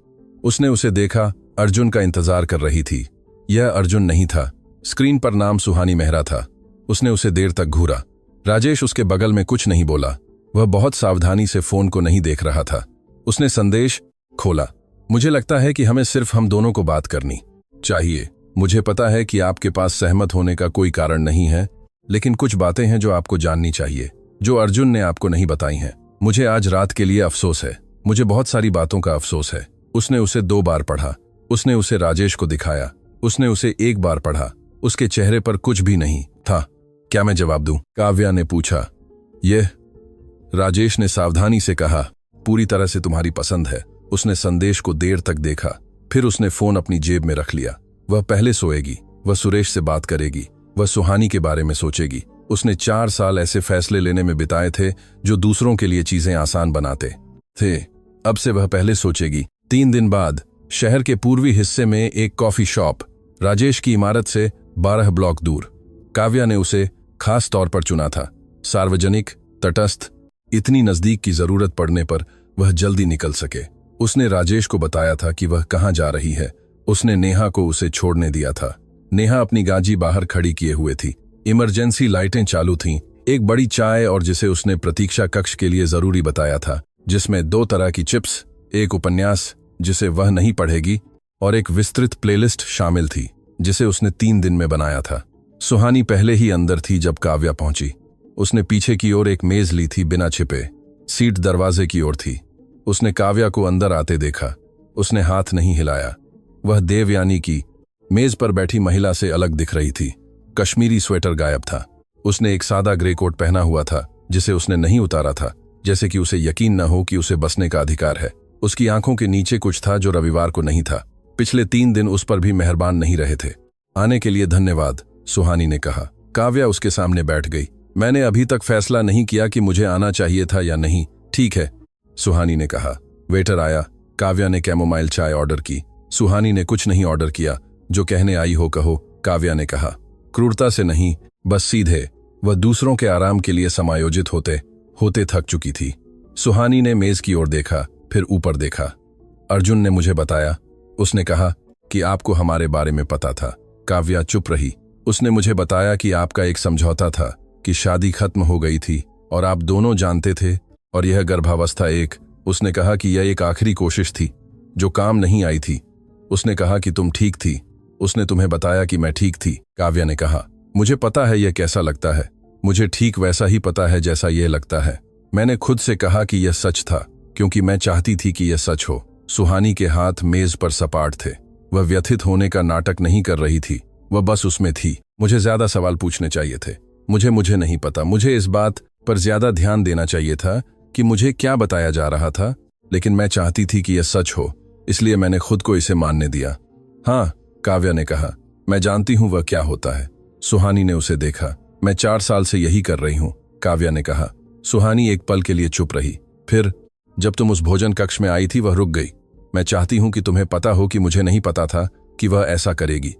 उसने उसे देखा। अर्जुन का इंतजार कर रही थी। यह अर्जुन नहीं था। स्क्रीन पर नाम सुहानी मेहरा था। उसने उसे देर तक घूरा। राजेश उसके बगल में कुछ नहीं बोला। वह बहुत सावधानी से फोन को नहीं देख रहा था। उसने संदेश खोला। मुझे लगता है कि हमें सिर्फ हम दोनों को बात करनी चाहिए। मुझे पता है कि आपके पास सहमत होने का कोई कारण नहीं है, लेकिन कुछ बातें हैं जो आपको जाननी चाहिए, जो अर्जुन ने आपको नहीं बताई हैं। मुझे आज रात के लिए अफसोस है। मुझे बहुत सारी बातों का अफसोस है। उसने उसे 2 बार पढ़ा। उसने उसे राजेश को दिखाया। उसने उसे 1 बार पढ़ा। उसके चेहरे पर कुछ भी नहीं था। क्या मैं जवाब दूं? काव्या ने पूछा। यह, राजेश ने सावधानी से कहा, पूरी तरह से तुम्हारी पसंद है। उसने संदेश को देर तक देखा, फिर उसने फोन अपनी जेब में रख लिया। वह पहले सोएगी, वह सुरेश से बात करेगी, वह सुहानी के बारे में सोचेगी। उसने 4 साल ऐसे फैसले लेने में बिताए थे जो दूसरों के लिए चीजें आसान बनाते थे। अब से वह पहले सोचेगी। 3 दिन बाद शहर के पूर्वी हिस्से में एक कॉफी शॉप, राजेश की इमारत से 12 ब्लॉक दूर। काव्या ने उसे खास तौर पर चुना था। सार्वजनिक, तटस्थ, इतनी नजदीक की जरूरत पड़ने पर वह जल्दी निकल सके। उसने राजेश को बताया था कि वह कहां जा रही है। उसने नेहा को उसे छोड़ने दिया था। नेहा अपनी गाजी बाहर खड़ी किए हुए थी। इमरजेंसी लाइटें चालू थीं। एक बड़ी चाय और जिसे उसने प्रतीक्षा कक्ष के लिए जरूरी बताया था, जिसमें 2 तरह की चिप्स, एक उपन्यास जिसे वह नहीं पढ़ेगी और एक विस्तृत प्लेलिस्ट शामिल थी जिसे उसने 3 दिन में बनाया था। सुहानी पहले ही अंदर थी जब काव्या पहुंची। उसने पीछे की ओर एक मेज ली थी बिना छिपे। सीट दरवाजे की ओर थी। उसने काव्या को अंदर आते देखा। उसने हाथ नहीं हिलाया। वह देवयानी की मेज पर बैठी महिला से अलग दिख रही थी। कश्मीरी स्वेटर गायब था। उसने एक सादा ग्रे कोट पहना हुआ था जिसे उसने नहीं उतारा था, जैसे कि उसे यकीन न हो कि उसे बसने का अधिकार है। उसकी आंखों के नीचे कुछ था जो रविवार को नहीं था। पिछले 3 दिन उस पर भी मेहरबान नहीं रहे थे। आने के लिए धन्यवाद, सुहानी ने कहा। काव्या उसके सामने बैठ गई। मैंने अभी तक फैसला नहीं किया कि मुझे आना चाहिए था या नहीं। ठीक है, सुहानी ने कहा। वेटर आया। काव्या ने कैमोमाइल चाय ऑर्डर की। सुहानी ने कुछ नहीं ऑर्डर किया। जो कहने आई हो कहो, काव्या ने कहा। क्रूरता से नहीं, बस सीधे। वह दूसरों के आराम के लिए समायोजित होते होते थक चुकी थी। सुहानी ने मेज की ओर देखा, फिर ऊपर देखा। अर्जुन ने मुझे बताया, उसने कहा कि आपको हमारे बारे में पता था। काव्या चुप रही। उसने मुझे बताया कि आपका एक समझौता था कि शादी खत्म हो गई थी और आप दोनों जानते थे, और यह गर्भावस्था उसने कहा कि यह एक आखिरी कोशिश थी जो काम नहीं आई थी। उसने कहा कि तुम ठीक थी। उसने तुम्हें बताया कि मैं ठीक थी। काव्या ने कहा, मुझे पता है यह कैसा लगता है। मुझे ठीक वैसा ही पता है जैसा यह लगता है। मैंने खुद से कहा कि यह सच था क्योंकि मैं चाहती थी कि यह सच हो। सुहानी के हाथ मेज पर सपाट थे। वह व्यथित होने का नाटक नहीं कर रही थी, वह बस उसमें थी। मुझे ज्यादा सवाल पूछने चाहिए थे। मुझे नहीं पता। मुझे इस बात पर ज्यादा ध्यान देना चाहिए था कि मुझे क्या बताया जा रहा था, लेकिन मैं चाहती थी कि यह सच हो, इसलिए मैंने खुद को इसे मानने दिया। हाँ, काव्या ने कहा, मैं जानती हूं वह क्या होता है। सुहानी ने उसे देखा। मैं 4 साल से यही कर रही हूं, काव्या ने कहा। सुहानी एक पल के लिए चुप रही। फिर जब तुम उस भोजन कक्ष में आई थी, वह रुक गई। मैं चाहती हूं कि तुम्हें पता हो कि मुझे नहीं पता था कि वह ऐसा करेगी।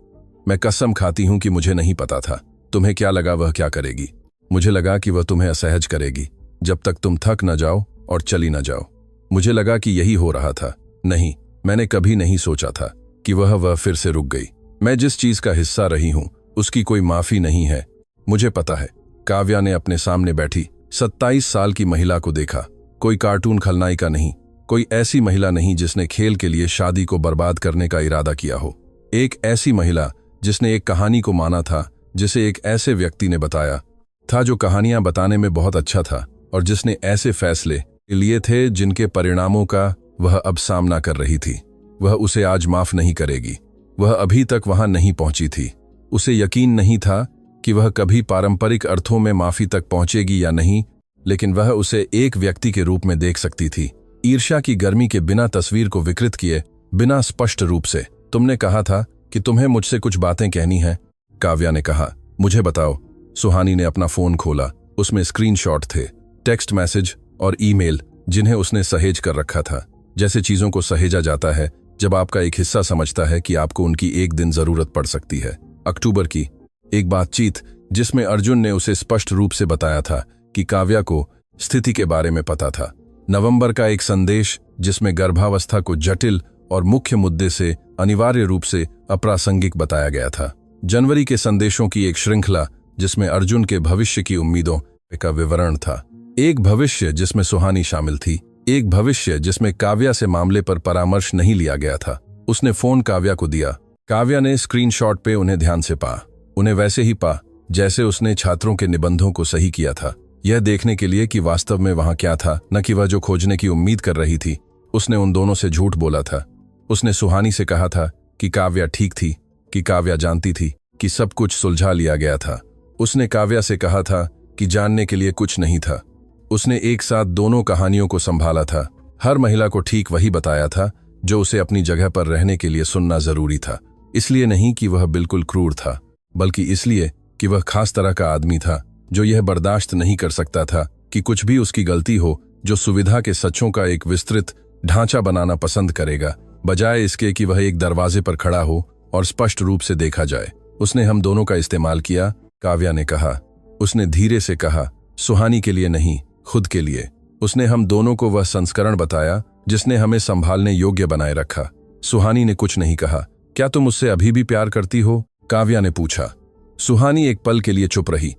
मैं कसम खाती हूं कि मुझे नहीं पता था। तुम्हें क्या लगा वह क्या करेगी? मुझे लगा कि वह तुम्हें असहज करेगी जब तक तुम थक न जाओ और चली न जाओ। मुझे लगा कि यही हो रहा था। नहीं, मैंने कभी नहीं सोचा था कि वह फिर से रुक गई। मैं जिस चीज का हिस्सा रही हूं उसकी कोई माफी नहीं है, मुझे पता है। काव्या ने अपने सामने बैठी 27 साल की महिला को देखा। कोई कार्टून खलनायिका नहीं, कोई ऐसी महिला नहीं जिसने खेल के लिए शादी को बर्बाद करने का इरादा किया हो। एक ऐसी महिला जिसने एक कहानी को माना था जिसे एक ऐसे व्यक्ति ने बताया था जो कहानियां बताने में बहुत अच्छा था, और जिसने ऐसे फैसले लिए थे जिनके परिणामों का वह अब सामना कर रही थी। वह उसे आज माफ नहीं करेगी। वह अभी तक वहां नहीं पहुंची थी। उसे यकीन नहीं था कि वह कभी पारंपरिक अर्थों में माफी तक पहुंचेगी या नहीं, लेकिन वह उसे एक व्यक्ति के रूप में देख सकती थी, ईर्ष्या की गर्मी के बिना तस्वीर को विकृत किए, बिना स्पष्ट रूप से। तुमने कहा था कि तुम्हें मुझसे कुछ बातें कहनी हैं, काव्या ने कहा। मुझे बताओ। सुहानी ने अपना फोन खोला। उसमें स्क्रीनशॉट थे, टेक्स्ट मैसेज और ईमेल जिन्हें उसने सहेज कर रखा था, जैसे चीजों को सहेजा जाता है जब आपका एक हिस्सा समझता है कि आपको उनकी एक दिन जरूरत पड़ सकती है। अक्टूबर की एक बातचीत जिसमें अर्जुन ने उसे स्पष्ट रूप से बताया था कि काव्या को स्थिति के बारे में पता था। नवंबर का एक संदेश जिसमें गर्भावस्था को जटिल और मुख्य मुद्दे से अनिवार्य रूप से अप्रासंगिक बताया गया था। जनवरी के संदेशों की एक श्रृंखला जिसमें अर्जुन के भविष्य की उम्मीदों का विवरण था। एक भविष्य जिसमें सुहानी शामिल थी, एक भविष्य जिसमें काव्या से मामले पर परामर्श नहीं लिया गया था। उसने फोन काव्या को दिया। काव्या ने स्क्रीनशॉट पे उन्हें ध्यान से पा, उन्हें वैसे ही पा जैसे उसने छात्रों के निबंधों को सही किया था, यह देखने के लिए कि वास्तव में वहां क्या था, न कि वह जो खोजने की उम्मीद कर रही थी। उसने उन दोनों से झूठ बोला था। उसने सुहानी से कहा था कि काव्या ठीक थी, कि काव्या जानती थी कि सब कुछ सुलझा लिया गया था। उसने काव्या से कहा था कि जानने के लिए कुछ नहीं था। उसने एक साथ दोनों कहानियों को संभाला था। हर महिला को ठीक वही बताया था जो उसे अपनी जगह पर रहने के लिए सुनना जरूरी था। इसलिए नहीं कि वह बिल्कुल क्रूर था, बल्कि इसलिए कि वह खास तरह का आदमी था जो यह बर्दाश्त नहीं कर सकता था कि कुछ भी उसकी गलती हो, जो सुविधा के सच्चों का एक विस्तृत ढांचा बनाना पसंद करेगा, बजाय इसके कि वह एक दरवाजे पर खड़ा हो और स्पष्ट रूप से देखा जाए। उसने हम दोनों का इस्तेमाल किया, काव्या ने कहा। उसने धीरे से कहा, सुहानी के लिए नहीं, खुद के लिए। उसने हम दोनों को वह संस्करण बताया जिसने हमें संभालने योग्य बनाए रखा। सुहानी ने कुछ नहीं कहा। क्या तुम उससे अभी भी प्यार करती हो? काव्या ने पूछा। सुहानी एक पल के लिए चुप रही।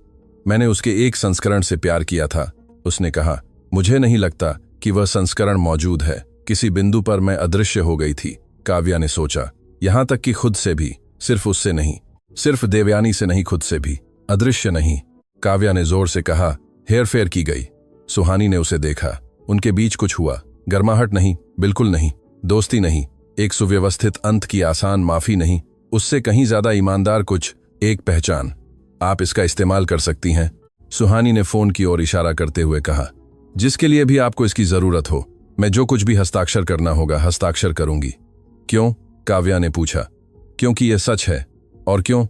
मैंने उसके एक संस्करण से प्यार किया था, उसने कहा। मुझे नहीं लगता कि वह संस्करण मौजूद है। किसी बिंदु पर मैं अदृश्य हो गई थी, काव्या ने सोचा। यहां तक कि खुद से भी, सिर्फ उससे नहीं, सिर्फ देवयानी से नहीं, खुद से भी अदृश्य नहीं। काव्या ने जोर से कहा। हेरफेर की गई। सुहानी ने उसे देखा। उनके बीच कुछ हुआ। गर्माहट नहीं, बिल्कुल नहीं। दोस्ती नहीं, एक सुव्यवस्थित अंत की आसान माफी नहीं, उससे कहीं ज्यादा ईमानदार कुछ, एक पहचान। आप इसका इस्तेमाल कर सकती हैं। सुहानी ने फोन की ओर इशारा करते हुए कहा। जिसके लिए भी आपको इसकी जरूरत हो, मैं जो कुछ भी हस्ताक्षर करना होगा हस्ताक्षर करूंगी। क्यों? काव्या ने पूछा। क्योंकि यह सच है। और क्यों?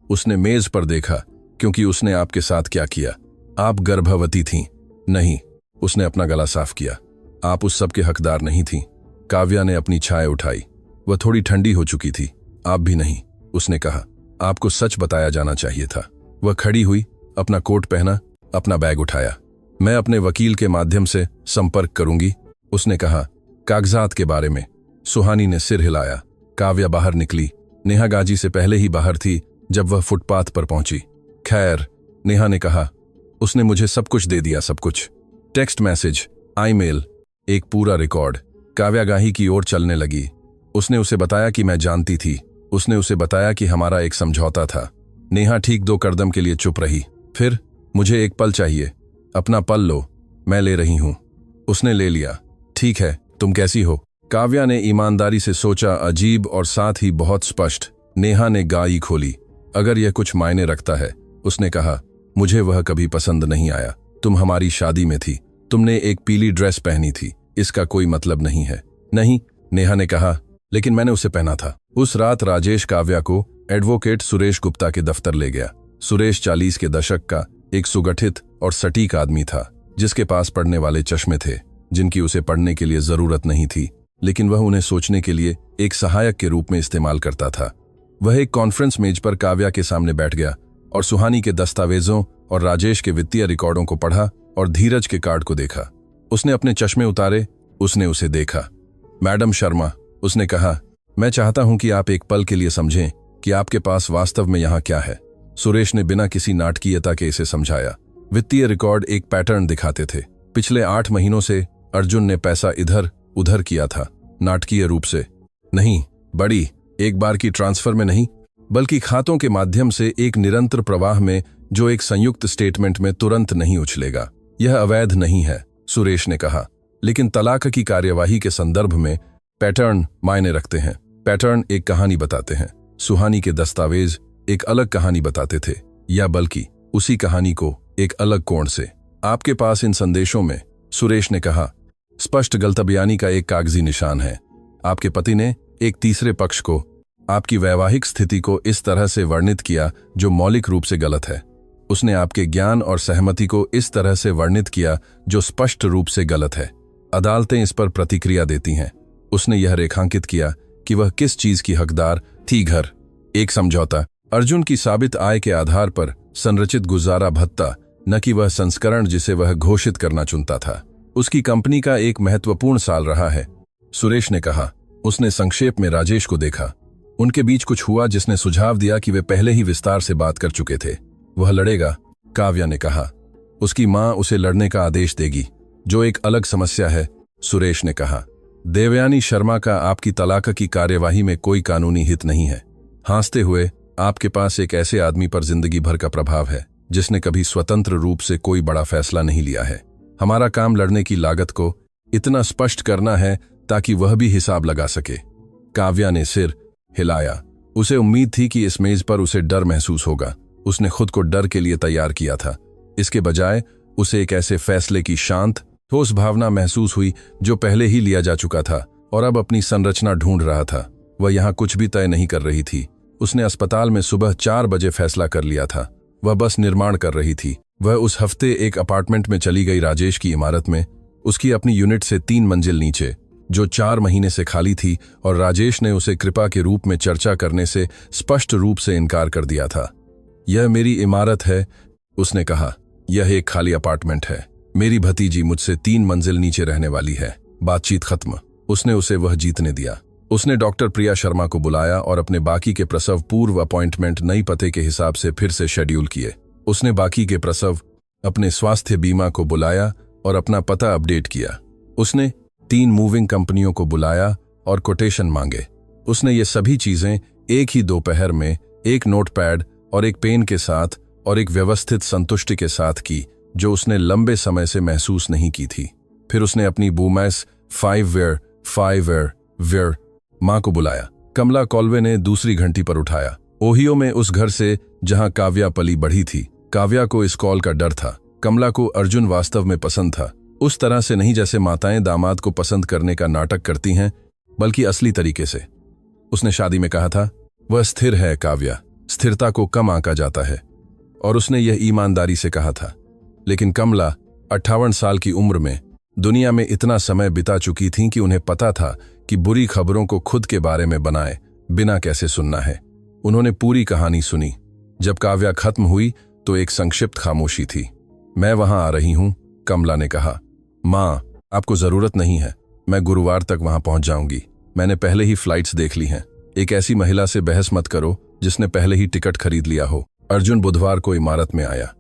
उसने मेज पर देखा। क्योंकि उसने आपके साथ क्या किया। आप गर्भवती थीं। नहीं। उसने अपना गला साफ किया। आप उस सब के हकदार नहीं थीं। काव्या ने अपनी छाया उठाई। वह थोड़ी ठंडी हो चुकी थी। आप भी नहीं, उसने कहा। आपको सच बताया जाना चाहिए था। वह खड़ी हुई, अपना कोट पहना, अपना बैग उठाया। मैं अपने वकील के माध्यम से संपर्क करूंगी, उसने कहा। कागजात के बारे में? सुहानी ने सिर हिलाया। काव्या बाहर निकली। नेहा गाजी से पहले ही बाहर थी जब वह फुटपाथ पर पहुंची। खैर, नेहा ने कहा। उसने मुझे सब कुछ दे दिया, सब कुछ। टेक्स्ट मैसेज, ईमेल, एक पूरा रिकॉर्ड। काव्या गाही की ओर चलने लगी। उसने उसे बताया कि मैं जानती थी। उसने उसे बताया कि हमारा एक समझौता था। नेहा ठीक 2 कदम के लिए चुप रही। फिर, मुझे एक पल चाहिए। अपना पल लो, मैं ले रही हूं। उसने ले लिया। ठीक है, तुम कैसी हो? काव्या ने ईमानदारी से सोचा, अजीब और साथ ही बहुत स्पष्ट। नेहा ने गाई खोली। अगर यह कुछ मायने रखता है, उसने कहा, मुझे वह कभी पसंद नहीं आया। तुम हमारी शादी में थी। तुमने एक पीली ड्रेस पहनी थी। इसका कोई मतलब नहीं है। नहीं, नेहा ने कहा, लेकिन मैंने उसे पहना था। उस रात राजेश काव्या को एडवोकेट सुरेश गुप्ता के दफ्तर ले गया। सुरेश 40 के दशक का एक सुगठित और सटीक आदमी था, जिसके पास पढ़ने वाले चश्मे थे, जिनकी उसे पढ़ने के लिए जरूरत नहीं थी, लेकिन वह उन्हें सोचने के लिए एक सहायक के रूप में इस्तेमाल करता था। वह एक कॉन्फ्रेंस मेज पर काव्या के सामने बैठ गया और सुहानी के दस्तावेजों और राजेश के वित्तीय रिकॉर्डों को पढ़ा और धीरज के कार्ड को देखा। उसने अपने चश्मे उतारे। उसने उसे देखा। मैडम शर्मा, उसने कहा, मैं चाहता हूं कि आप एक पल के लिए समझें कि आपके पास वास्तव में यहां क्या है। सुरेश ने बिना किसी नाटकीयता के इसे समझाया। वित्तीय रिकॉर्ड एक पैटर्न दिखाते थे। पिछले 8 महीनों से अर्जुन ने पैसा इधर उधर किया था, नाटकीय रूप से नहीं, बड़ी एक बार की ट्रांसफर में नहीं, बल्कि खातों के माध्यम से एक निरंतर प्रवाह में, जो एक संयुक्त स्टेटमेंट में तुरंत नहीं उछलेगा। यह अवैध नहीं है, सुरेश ने कहा, लेकिन तलाक की कार्यवाही के संदर्भ में पैटर्न मायने रखते हैं। पैटर्न एक कहानी बताते हैं। सुहानी के दस्तावेज एक अलग कहानी बताते थे, या बल्कि उसी कहानी को एक अलग कोण से। आपके पास इन संदेशों में, सुरेश ने कहा, स्पष्ट गलतबयानी का एक कागजी निशान है। आपके पति ने एक तीसरे पक्ष को, आपकी वैवाहिक स्थिति को इस तरह से वर्णित किया जो मौलिक रूप से गलत है। उसने आपके ज्ञान और सहमति को इस तरह से वर्णित किया जो स्पष्ट रूप से गलत है। अदालतें इस पर प्रतिक्रिया देती हैं। उसने यह रेखांकित किया कि वह किस चीज की हकदार थी। घर, एक समझौता, अर्जुन की साबित आय के आधार पर संरचित गुजारा भत्ता, न कि वह संस्करण जिसे वह घोषित करना चुनता था। उसकी कंपनी का एक महत्वपूर्ण साल रहा है, सुरेश ने कहा। उसने संक्षेप में राजेश को देखा। उनके बीच कुछ हुआ जिसने सुझाव दिया कि वे पहले ही विस्तार से बात कर चुके थे। वह लड़ेगा, काव्या ने कहा। उसकी मां उसे लड़ने का आदेश देगी, जो एक अलग समस्या है, सुरेश ने कहा। देवयानी शर्मा का आपकी तलाक की कार्यवाही में कोई कानूनी हित नहीं है। हंसते हुए, आपके पास एक ऐसे आदमी पर जिंदगी भर का प्रभाव है जिसने कभी स्वतंत्र रूप से कोई बड़ा फैसला नहीं लिया है। हमारा काम लड़ने की लागत को इतना स्पष्ट करना है ताकि वह भी हिसाब लगा सके। काव्या ने सिर हिलाया। उसे उम्मीद थी कि इस मेज पर उसे डर महसूस होगा। उसने खुद को डर के लिए तैयार किया था। इसके बजाय उसे एक ऐसे फैसले की शांत, ठोस भावना महसूस हुई जो पहले ही लिया जा चुका था और अब अपनी संरचना ढूंढ रहा था। वह यहां कुछ भी तय नहीं कर रही थी। उसने अस्पताल में सुबह 4 बजे फैसला कर लिया था। वह बस निर्माण कर रही थी। वह उस हफ्ते एक अपार्टमेंट में चली गई, राजेश की इमारत में, उसकी अपनी यूनिट से 3 मंजिल नीचे, जो 4 महीने से खाली थी, और राजेश ने उसे कृपा के रूप में चर्चा करने से स्पष्ट रूप से इनकार कर दिया था। यह मेरी इमारत है, उसने कहा। यह एक खाली अपार्टमेंट है। मेरी भतीजी मुझसे 3 मंजिल नीचे रहने वाली है। बातचीत खत्म। उसने उसे वह जीतने दिया। उसने डॉक्टर प्रिया शर्मा को बुलाया और अपने बाकी के प्रसव पूर्व अपॉइंटमेंट नई पते के हिसाब से फिर से शेड्यूल किए। उसने बाकी के प्रसव अपने स्वास्थ्य बीमा को बुलाया और अपना पता अपडेट किया। उसने 3 मूविंग कंपनियों को बुलाया और कोटेशन मांगे। उसने ये सभी चीजें एक ही दोपहर में एक नोटपैड और एक पेन के साथ और एक व्यवस्थित संतुष्टि के साथ की, जो उसने लंबे समय से महसूस नहीं की थी। फिर उसने अपनी बूमैस 5 वेयर मां को बुलाया। कमला कॉल्वे ने दूसरी घंटी पर उठाया। ओहियो में उस घर से जहां काव्या पली बढ़ी थी। काव्या को इस कॉल का डर था। कमला को अर्जुन वास्तव में पसंद था, उस तरह से नहीं जैसे माताएं दामाद को पसंद करने का नाटक करती हैं, बल्कि असली तरीके से। उसने शादी में कहा था, वह स्थिर है काव्या, स्थिरता को कम आंका जाता है, और उसने यह ईमानदारी से कहा था। लेकिन कमला 58 साल की उम्र में दुनिया में इतना समय बिता चुकी थीं कि उन्हें पता था कि बुरी खबरों को खुद के बारे में बनाए बिना कैसे सुनना है। उन्होंने पूरी कहानी सुनी। जब काव्या खत्म हुई तो एक संक्षिप्त खामोशी थी। मैं वहां आ रही हूं, कमला ने कहा। माँ, आपको जरूरत नहीं है, मैं गुरुवार तक वहां पहुंच जाऊंगी। मैंने पहले ही फ्लाइट्स देख ली हैं। एक ऐसी महिला से बहस मत करो जिसने पहले ही टिकट खरीद लिया हो। अर्जुन बुधवार को इमारत में आया।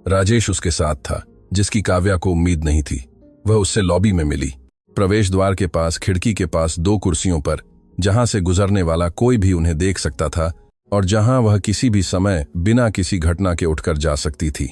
राजेश उसके साथ था, जिसकी काव्या को उम्मीद नहीं थी। वह उससे लॉबी में मिली। प्रवेश द्वार के पास खिड़की के पास 2 कुर्सियों पर, जहां से गुजरने वाला कोई भी उन्हें देख सकता था और जहां वह किसी भी समय बिना किसी घटना के उठकर जा सकती थी।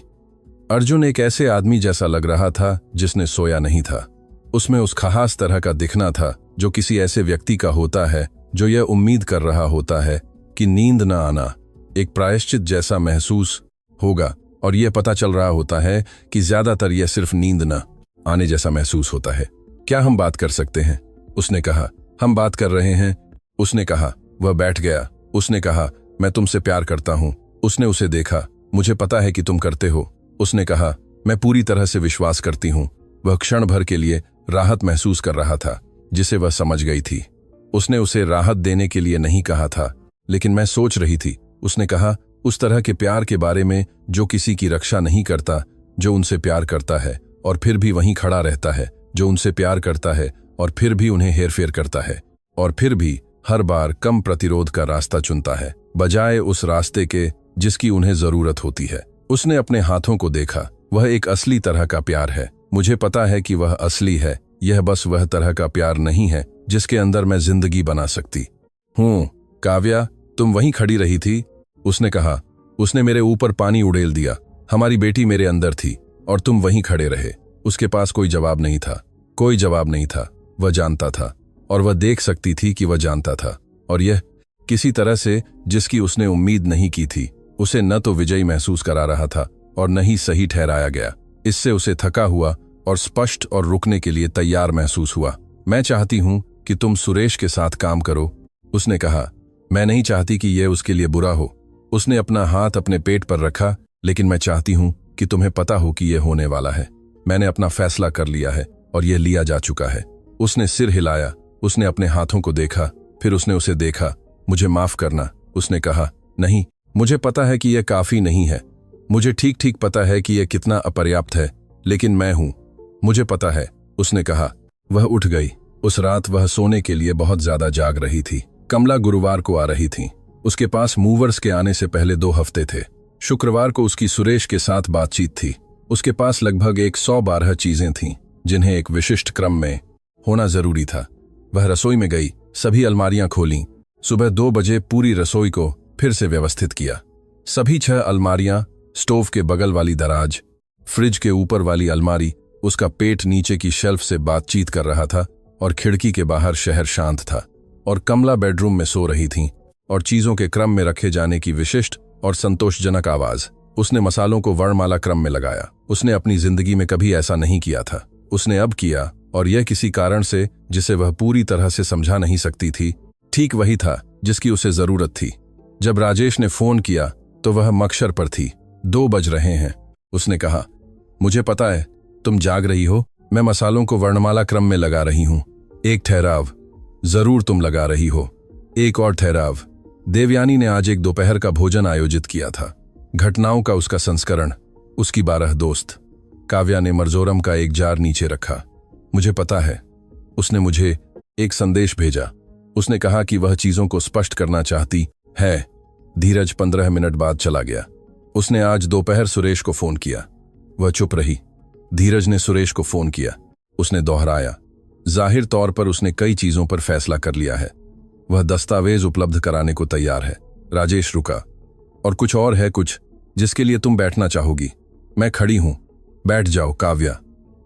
अर्जुन एक ऐसे आदमी जैसा लग रहा था जिसने सोया नहीं था। उसमें उस खास तरह का दिखना था जो किसी ऐसे व्यक्ति का होता है जो यह उम्मीद कर रहा होता है कि नींद न आना एक प्रायश्चित जैसा महसूस होगा, और यह पता चल रहा होता है कि ज्यादातर यह सिर्फ नींद न आने जैसा महसूस होता है। क्या हम बात कर सकते हैं? उसने कहा। हम बात कर रहे हैं, उसने कहा। वह बैठ गया। उसने कहा, मैं तुमसे प्यार करता हूं। उसने उसे देखा। मुझे पता है कि तुम करते हो। उसने कहा, मैं पूरी तरह से विश्वास करती हूं। वह क्षण भर के लिए राहत महसूस कर रहा था, जिसे वह समझ गई थी। उसने उसे राहत देने के लिए नहीं कहा था, लेकिन मैं सोच रही थी। उसने कहा, उस तरह के प्यार के बारे में जो किसी की रक्षा नहीं करता, जो उनसे प्यार करता है और फिर भी वहीं खड़ा रहता है, जो उनसे प्यार करता है और फिर भी उन्हें हेरफेर करता है, और फिर भी हर बार कम प्रतिरोध का रास्ता चुनता है बजाय उस रास्ते के जिसकी उन्हें जरूरत होती है। उसने अपने हाथों को देखा। वह एक असली तरह का प्यार है। मुझे पता है कि वह असली है। यह बस वह तरह का प्यार नहीं है जिसके अंदर मैं जिंदगी बना सकती हूं। काव्या, तुम वहीं खड़ी रही थी, उसने कहा। उसने मेरे ऊपर पानी उड़ेल दिया। हमारी बेटी मेरे अंदर थी और तुम वहीं खड़े रहे। उसके पास कोई जवाब नहीं था। कोई जवाब नहीं था। वह जानता था, और वह देख सकती थी कि वह जानता था, और यह किसी तरह से जिसकी उसने उम्मीद नहीं की थी, उसे न तो विजयी महसूस करा रहा था और न ही सही ठहराया गया। इससे उसे थका हुआ और स्पष्ट और रुकने के लिए तैयार महसूस हुआ। मैं चाहती हूं कि तुम सुरेश के साथ काम करो, उसने कहा। मैं नहीं चाहती कि यह उसके लिए बुरा हो। उसने अपना हाथ अपने पेट पर रखा। लेकिन मैं चाहती हूं कि तुम्हें पता हो कि यह होने वाला है। मैंने अपना फैसला कर लिया है और यह लिया जा चुका है। उसने सिर हिलाया। उसने अपने हाथों को देखा। फिर उसने उसे देखा। मुझे माफ करना, उसने कहा। नहीं, मुझे पता है कि यह काफी नहीं है। मुझे ठीक ठीक पता है कि यह कितना अपर्याप्त है, लेकिन मैं हूं। मुझे पता है, उसने कहा। वह उठ गई। उस रात वह सोने के लिए बहुत ज्यादा जाग रही थी। कमला गुरुवार को आ रही थी। उसके पास मूवर्स के आने से पहले 2 हफ्ते थे। शुक्रवार को उसकी सुरेश के साथ बातचीत थी। उसके पास लगभग 112 चीजें थीं जिन्हें एक विशिष्ट क्रम में होना जरूरी था। वह रसोई में गई, सभी अलमारियां खोलीं। सुबह 2 बजे पूरी रसोई को फिर से व्यवस्थित किया। सभी 6 अलमारियां, स्टोव के बगल वाली दराज, फ्रिज के ऊपर वाली अलमारी, उसका पेट नीचे की शेल्फ से बातचीत कर रहा था, और खिड़की के बाहर शहर शांत था। और कमला बेडरूम में सो रही थी, और चीजों के क्रम में रखे जाने की विशिष्ट और संतोषजनक आवाज। उसने मसालों को वर्णमाला क्रम में लगाया। उसने अपनी जिंदगी में कभी ऐसा नहीं किया था। उसने अब किया, और यह किसी कारण से जिसे वह पूरी तरह से समझा नहीं सकती थी, ठीक वही था जिसकी उसे जरूरत थी। जब राजेश ने फोन किया तो वह मकसर पर थी। 2 बज रहे हैं, उसने कहा। मुझे पता है तुम जाग रही हो। मैं मसालों को वर्णमाला क्रम में लगा रही हूं। एक ठहराव। जरूर तुम लगा रही हो। एक और ठहराव। देवयानी ने आज एक दोपहर का भोजन आयोजित किया था। घटनाओं का उसका संस्करण। उसकी 12 दोस्त। काव्या ने मरजोरम का एक जार नीचे रखा। मुझे पता है। उसने मुझे एक संदेश भेजा। उसने कहा कि वह चीजों को स्पष्ट करना चाहती है। धीरज 15 मिनट बाद चला गया। उसने आज दोपहर सुरेश को फोन किया। वह चुप रही। धीरज ने सुरेश को फोन किया। उसने दोहराया। जाहिर तौर पर उसने कई चीजों पर फैसला कर लिया है। वह दस्तावेज उपलब्ध कराने को तैयार है। राजेश रुका। और कुछ और है, कुछ जिसके लिए तुम बैठना चाहोगी। मैं खड़ी हूं। बैठ जाओ काव्या।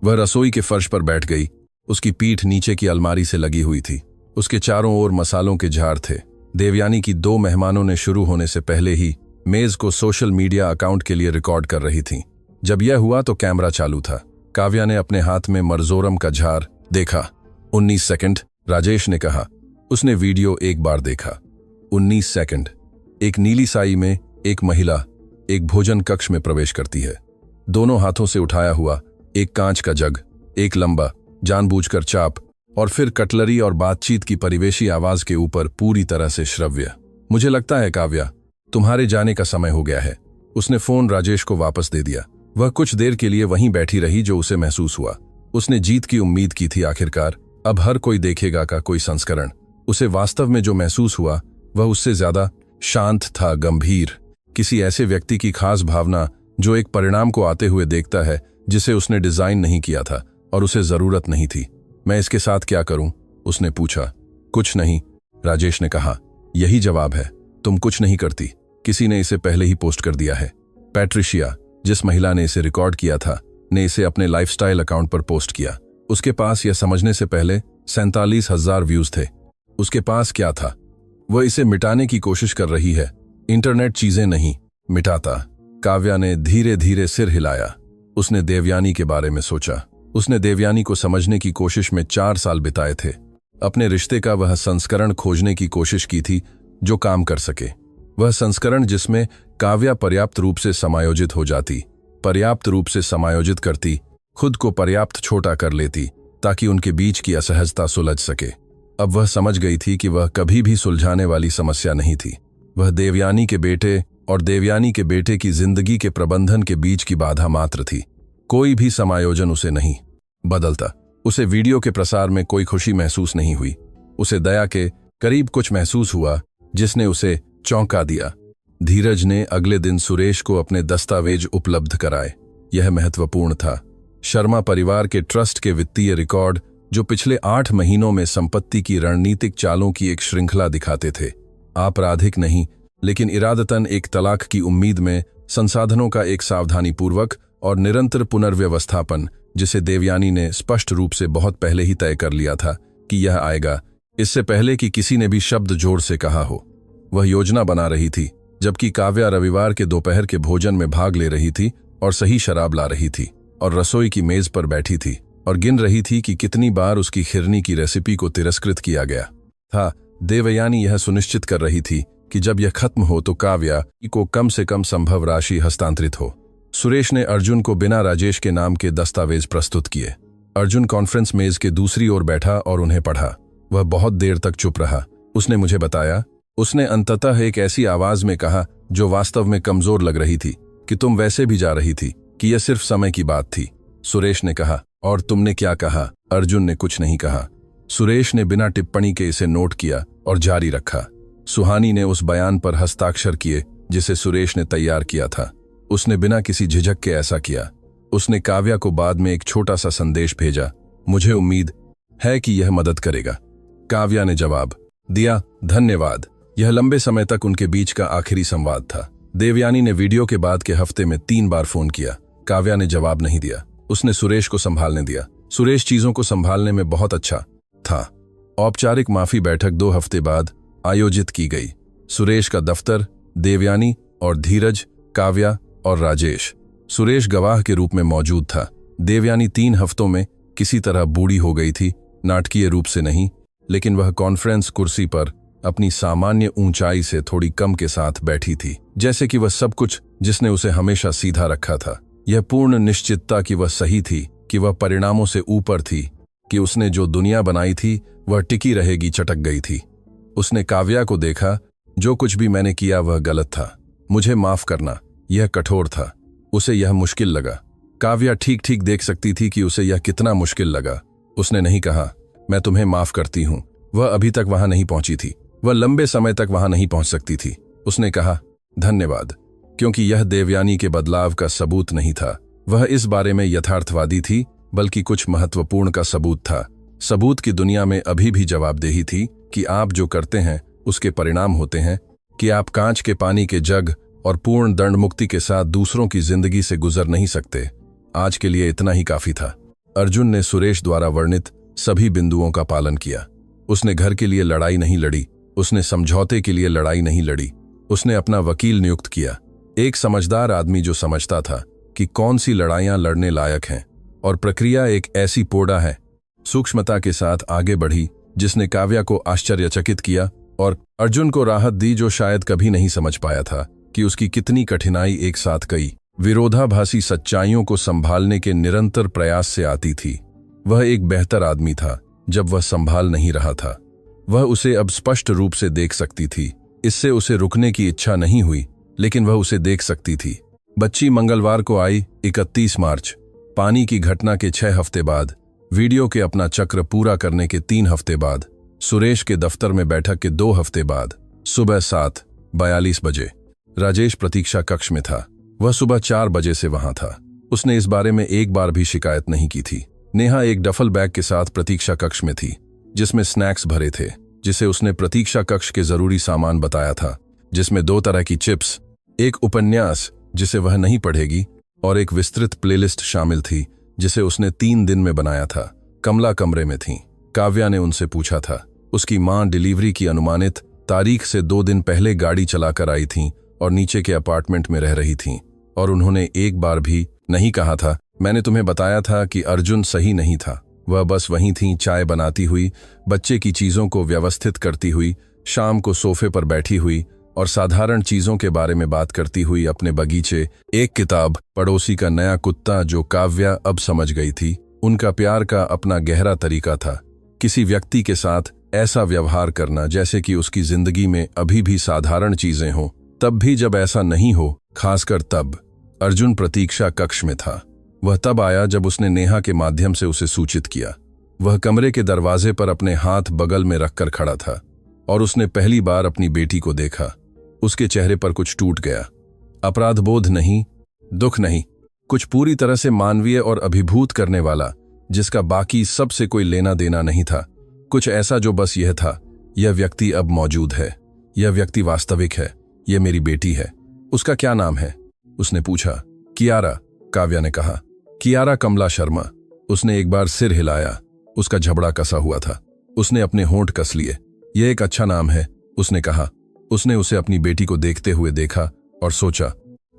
वह रसोई के फर्श पर बैठ गई। उसकी पीठ नीचे की अलमारी से लगी हुई थी। उसके चारों ओर मसालों के झाड़ थे। देवयानी की 2 मेहमानों ने शुरू होने से पहले ही मेज को सोशल मीडिया अकाउंट के लिए रिकॉर्ड कर रही थीं। जब यह हुआ तो कैमरा चालू था। काव्या ने अपने हाथ में मरजोरम का झार देखा। 19 सेकंड, राजेश ने कहा। उसने वीडियो एक बार देखा। 19 सेकंड। एक नीली साई में एक महिला एक भोजन कक्ष में प्रवेश करती है। दोनों हाथों से उठाया हुआ एक कांच का जग, एक लंबा जानबूझकर चाप और फिर कटलरी और बातचीत की परिवेशी आवाज के ऊपर पूरी तरह से श्रव्य। मुझे लगता है काव्या, तुम्हारे जाने का समय हो गया है। उसने फोन राजेश को वापस दे दिया। वह कुछ देर के लिए वहीं बैठी रही जो उसे महसूस हुआ। उसने जीत की उम्मीद की थी। आखिरकार अब हर कोई देखेगा का कोई संस्करण। उसे वास्तव में जो महसूस हुआ वह उससे ज्यादा शांत था, गंभीर, किसी ऐसे व्यक्ति की खास भावना जो एक परिणाम को आते हुए देखता है जिसे उसने डिजाइन नहीं किया था और उसे जरूरत नहीं थी। मैं इसके साथ क्या करूं? उसने पूछा। कुछ नहीं, राजेश ने कहा। यही जवाब है, तुम कुछ नहीं करती। किसी ने इसे पहले ही पोस्ट कर दिया है। पैट्रिशिया, जिस महिला ने इसे रिकॉर्ड किया था, ने इसे अपने लाइफस्टाइल अकाउंट पर पोस्ट किया। उसके पास यह समझने से पहले 47,000 व्यूज थे। उसके पास क्या था? वह इसे मिटाने की कोशिश कर रही है। इंटरनेट चीजें नहीं मिटाता। काव्या ने धीरे धीरे सिर हिलाया। उसने देवयानी के बारे में सोचा। उसने देवयानी को समझने की कोशिश में 4 साल बिताए थे। अपने रिश्ते का वह संस्करण खोजने की कोशिश की थी जो काम कर सके। वह संस्करण जिसमें काव्या पर्याप्त रूप से समायोजित हो जाती, पर्याप्त रूप से समायोजित करती, खुद को पर्याप्त छोटा कर लेती ताकि उनके बीच की असहजता सुलझ सके। अब वह समझ गई थी कि वह कभी भी सुलझाने वाली समस्या नहीं थी। वह देवयानी के बेटे और देवयानी के बेटे की जिंदगी के प्रबंधन के बीच की बाधा मात्र थी। कोई भी समायोजन उसे नहीं बदलता। उसे वीडियो के प्रसार में कोई खुशी महसूस नहीं हुई। उसे दया के करीब कुछ महसूस हुआ जिसने उसे चौंका दिया। धीरज ने अगले दिन सुरेश को अपने दस्तावेज उपलब्ध कराए। यह महत्वपूर्ण था। शर्मा परिवार के ट्रस्ट के वित्तीय रिकॉर्ड जो पिछले 8 महीनों में संपत्ति की रणनीतिक चालों की एक श्रृंखला दिखाते थे। आपराधिक नहीं, लेकिन इरादतन एक तलाक की उम्मीद में संसाधनों का एक सावधानीपूर्वक और निरंतर पुनर्व्यवस्थापन, जिसे देवयानी ने स्पष्ट रूप से बहुत पहले ही तय कर लिया था कि यह आएगा, इससे पहले कि किसी ने भी शब्द जोर से कहा हो। वह योजना बना रही थी, जबकि काव्या रविवार के दोपहर के भोजन में भाग ले रही थी और सही शराब ला रही थी और रसोई की मेज पर बैठी थी और गिन रही थी कि कितनी बार उसकी खिरनी की रेसिपी को तिरस्कृत किया गया था। देवयानी यह सुनिश्चित कर रही थी कि जब यह खत्म हो तो काव्या को कम से कम संभव राशि हस्तांतरित हो। सुरेश ने अर्जुन को बिना राजेश के नाम के दस्तावेज प्रस्तुत किए। अर्जुन कॉन्फ्रेंस मेज के दूसरी ओर बैठा और उन्हें पढ़ा। वह बहुत देर तक चुप रहा। उसने मुझे बताया, उसने अंततः एक ऐसी आवाज में कहा जो वास्तव में कमजोर लग रही थी, कि तुम वैसे भी जा रही थी, कि यह सिर्फ समय की बात थी। सुरेश ने कहा, और तुमने क्या कहा? अर्जुन ने कुछ नहीं कहा। सुरेश ने बिना टिप्पणी के इसे नोट किया और जारी रखा। सुहानी ने उस बयान पर हस्ताक्षर किए जिसे सुरेश ने तैयार किया था। उसने बिना किसी झिझक के ऐसा किया। उसने काव्या को बाद में एक छोटा सा संदेश भेजा, मुझे उम्मीद है कि यह मदद करेगा। काव्या ने जवाब दिया, धन्यवाद। यह लंबे समय तक उनके बीच का आखिरी संवाद था। देवयानी ने वीडियो के बाद के हफ्ते में 3 बार फोन किया। काव्या ने जवाब नहीं दिया। उसने सुरेश को संभालने दिया। सुरेश चीजों को संभालने में बहुत अच्छा था। औपचारिक माफी बैठक 2 हफ्ते बाद आयोजित की गई। सुरेश का दफ्तर, देवयानी और धीरज, काव्या और राजेश। सुरेश गवाह के रूप में मौजूद था। देवयानी 3 हफ्तों में किसी तरह बूढ़ी हो गई थी, नाटकीय रूप से नहीं, लेकिन वह कॉन्फ्रेंस कुर्सी पर अपनी सामान्य ऊंचाई से थोड़ी कम के साथ बैठी थी, जैसे कि वह सब कुछ जिसने उसे हमेशा सीधा रखा था। यह पूर्ण निश्चितता कि वह सही थी, कि वह परिणामों से ऊपर थी, कि उसने जो दुनिया बनाई थी वह टिकी रहेगी, चटक गई थी। उसने काव्या को देखा, जो कुछ भी मैंने किया वह गलत था, मुझे माफ करना। यह कठोर था। उसे यह मुश्किल लगा। काव्या ठीक ठीक देख सकती थी कि उसे यह कितना मुश्किल लगा। उसने नहीं कहा, मैं तुम्हें माफ करती हूं। वह अभी तक वहां नहीं पहुंची थी। वह लंबे समय तक वहां नहीं पहुंच सकती थी। उसने कहा, धन्यवाद, क्योंकि यह देवयानी के बदलाव का सबूत नहीं था। वह इस बारे में यथार्थवादी थी, बल्कि कुछ महत्वपूर्ण का सबूत था। सबूत की दुनिया में अभी भी जवाबदेही थी कि आप जो करते हैं उसके परिणाम होते हैं, कि आप कांच के पानी के जग और पूर्ण दंड मुक्ति के साथ दूसरों की जिंदगी से गुजर नहीं सकते। आज के लिए इतना ही काफी था। अर्जुन ने सुरेश द्वारा वर्णित सभी बिंदुओं का पालन किया। उसने घर के लिए लड़ाई नहीं लड़ी, उसने समझौते के लिए लड़ाई नहीं लड़ी, उसने अपना वकील नियुक्त किया, एक समझदार आदमी जो समझता था कि कौन सी लड़ाइयां लड़ने लायक हैं। और प्रक्रिया एक ऐसी पोड़ा है, सूक्ष्मता के साथ आगे बढ़ी, जिसने काव्या को आश्चर्यचकित किया और अर्जुन को राहत दी, जो शायद कभी नहीं समझ पाया था कि उसकी कितनी कठिनाई एक साथ कई विरोधाभासी सच्चाइयों को संभालने के निरंतर प्रयास से आती थी। वह एक बेहतर आदमी था जब वह संभाल नहीं रहा था। वह उसे अब स्पष्ट रूप से देख सकती थी। इससे उसे रुकने की इच्छा नहीं हुई, लेकिन वह उसे देख सकती थी। बच्ची मंगलवार को आई, 31 मार्च। पानी की घटना के 6 हफ्ते बाद, वीडियो के अपना चक्र पूरा करने के 3 हफ्ते बाद, सुरेश के दफ्तर में बैठक के 2 हफ्ते बाद, सुबह 7:42 बजे। राजेश प्रतीक्षा कक्ष में था। वह सुबह 4 बजे से वहां था। उसने इस बारे में एक बार भी शिकायत नहीं की थी। नेहा एक डफल बैग के साथ प्रतीक्षा कक्ष में थी, जिसमें स्नैक्स भरे थे, जिसे उसने प्रतीक्षा कक्ष के जरूरी सामान बताया था, जिसमें 2 तरह की चिप्स, एक उपन्यास जिसे वह नहीं पढ़ेगी और एक विस्तृत प्लेलिस्ट शामिल थी जिसे उसने 3 दिन में बनाया था। कमला कमरे में थी। काव्या ने उनसे पूछा था। उसकी मां डिलीवरी की अनुमानित तारीख से 2 दिन पहले गाड़ी चलाकर आई थीं और नीचे के अपार्टमेंट में रह रही थीं, और उन्होंने एक बार भी नहीं कहा था, मैंने तुम्हें बताया था कि अर्जुन सही नहीं था। वह बस वहीं थीं, चाय बनाती हुई, बच्चे की चीजों को व्यवस्थित करती हुई, शाम को सोफे पर बैठी हुई और साधारण चीजों के बारे में बात करती हुई, अपने बगीचे, एक किताब, पड़ोसी का नया कुत्ता, जो काव्या अब समझ गई थी। उनका प्यार का अपना गहरा तरीका था, किसी व्यक्ति के साथ ऐसा व्यवहार करना जैसे कि उसकी जिंदगी में अभी भी साधारण चीजें हों, तब भी जब ऐसा नहीं हो, खासकर तब। अर्जुन प्रतीक्षा कक्ष में था। वह तब आया जब उसने नेहा के माध्यम से उसे सूचित किया। वह कमरे के दरवाजे पर अपने हाथ बगल में रखकर खड़ा था और उसने पहली बार अपनी बेटी को देखा। उसके चेहरे पर कुछ टूट गया। अपराधबोध नहीं, दुख नहीं, कुछ पूरी तरह से मानवीय और अभिभूत करने वाला, जिसका बाकी सबसे कोई लेना देना नहीं था। कुछ ऐसा जो बस यह था, यह व्यक्ति अब मौजूद है, यह व्यक्ति वास्तविक है, यह मेरी बेटी है। उसका क्या नाम है? उसने पूछा। कियारा, काव्या ने कहा। कियारा कमला शर्मा। उसने एक बार सिर हिलाया। उसका झबड़ा कसा हुआ था। उसने अपने होंठ कस लिए। यह एक अच्छा नाम है, उसने कहा। उसने उसे अपनी बेटी को देखते हुए देखा और सोचा,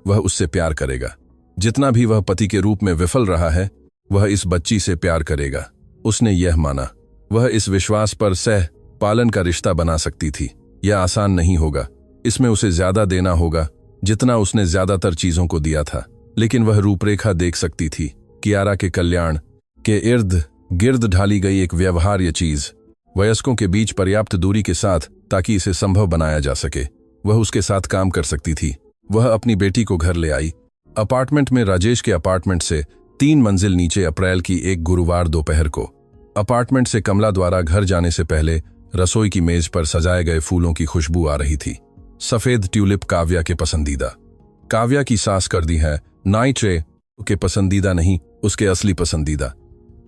वह उससे प्यार करेगा। जितना भी वह पति के रूप में विफल रहा है, वह इस बच्ची से प्यार करेगा। उसने यह माना। वह इस विश्वास पर सह पालन का रिश्ता बना सकती थी। यह आसान नहीं होगा। इसमें उसे ज्यादा देना होगा जितना उसने ज्यादातर चीजों को दिया था, लेकिन वह रूपरेखा देख सकती थी। कियारा के कल्याण के इर्द गिर्द ढाली गई एक व्यवहार्य चीज, वयस्कों के बीच पर्याप्त दूरी के साथ, ताकि इसे संभव बनाया जा सके। वह उसके साथ काम कर सकती थी। वह अपनी बेटी को घर ले आई। अपार्टमेंट में, राजेश के अपार्टमेंट से 3 मंजिल नीचे, अप्रैल की एक गुरुवार दोपहर को। अपार्टमेंट से कमला द्वारा घर जाने से पहले रसोई की मेज पर सजाए गए फूलों की खुशबू आ रही थी। सफेद ट्यूलिप काव्या के पसंदीदा। काव्या की सास कर दी है नाइट रे के पसंदीदा नहीं, उसके असली पसंदीदा।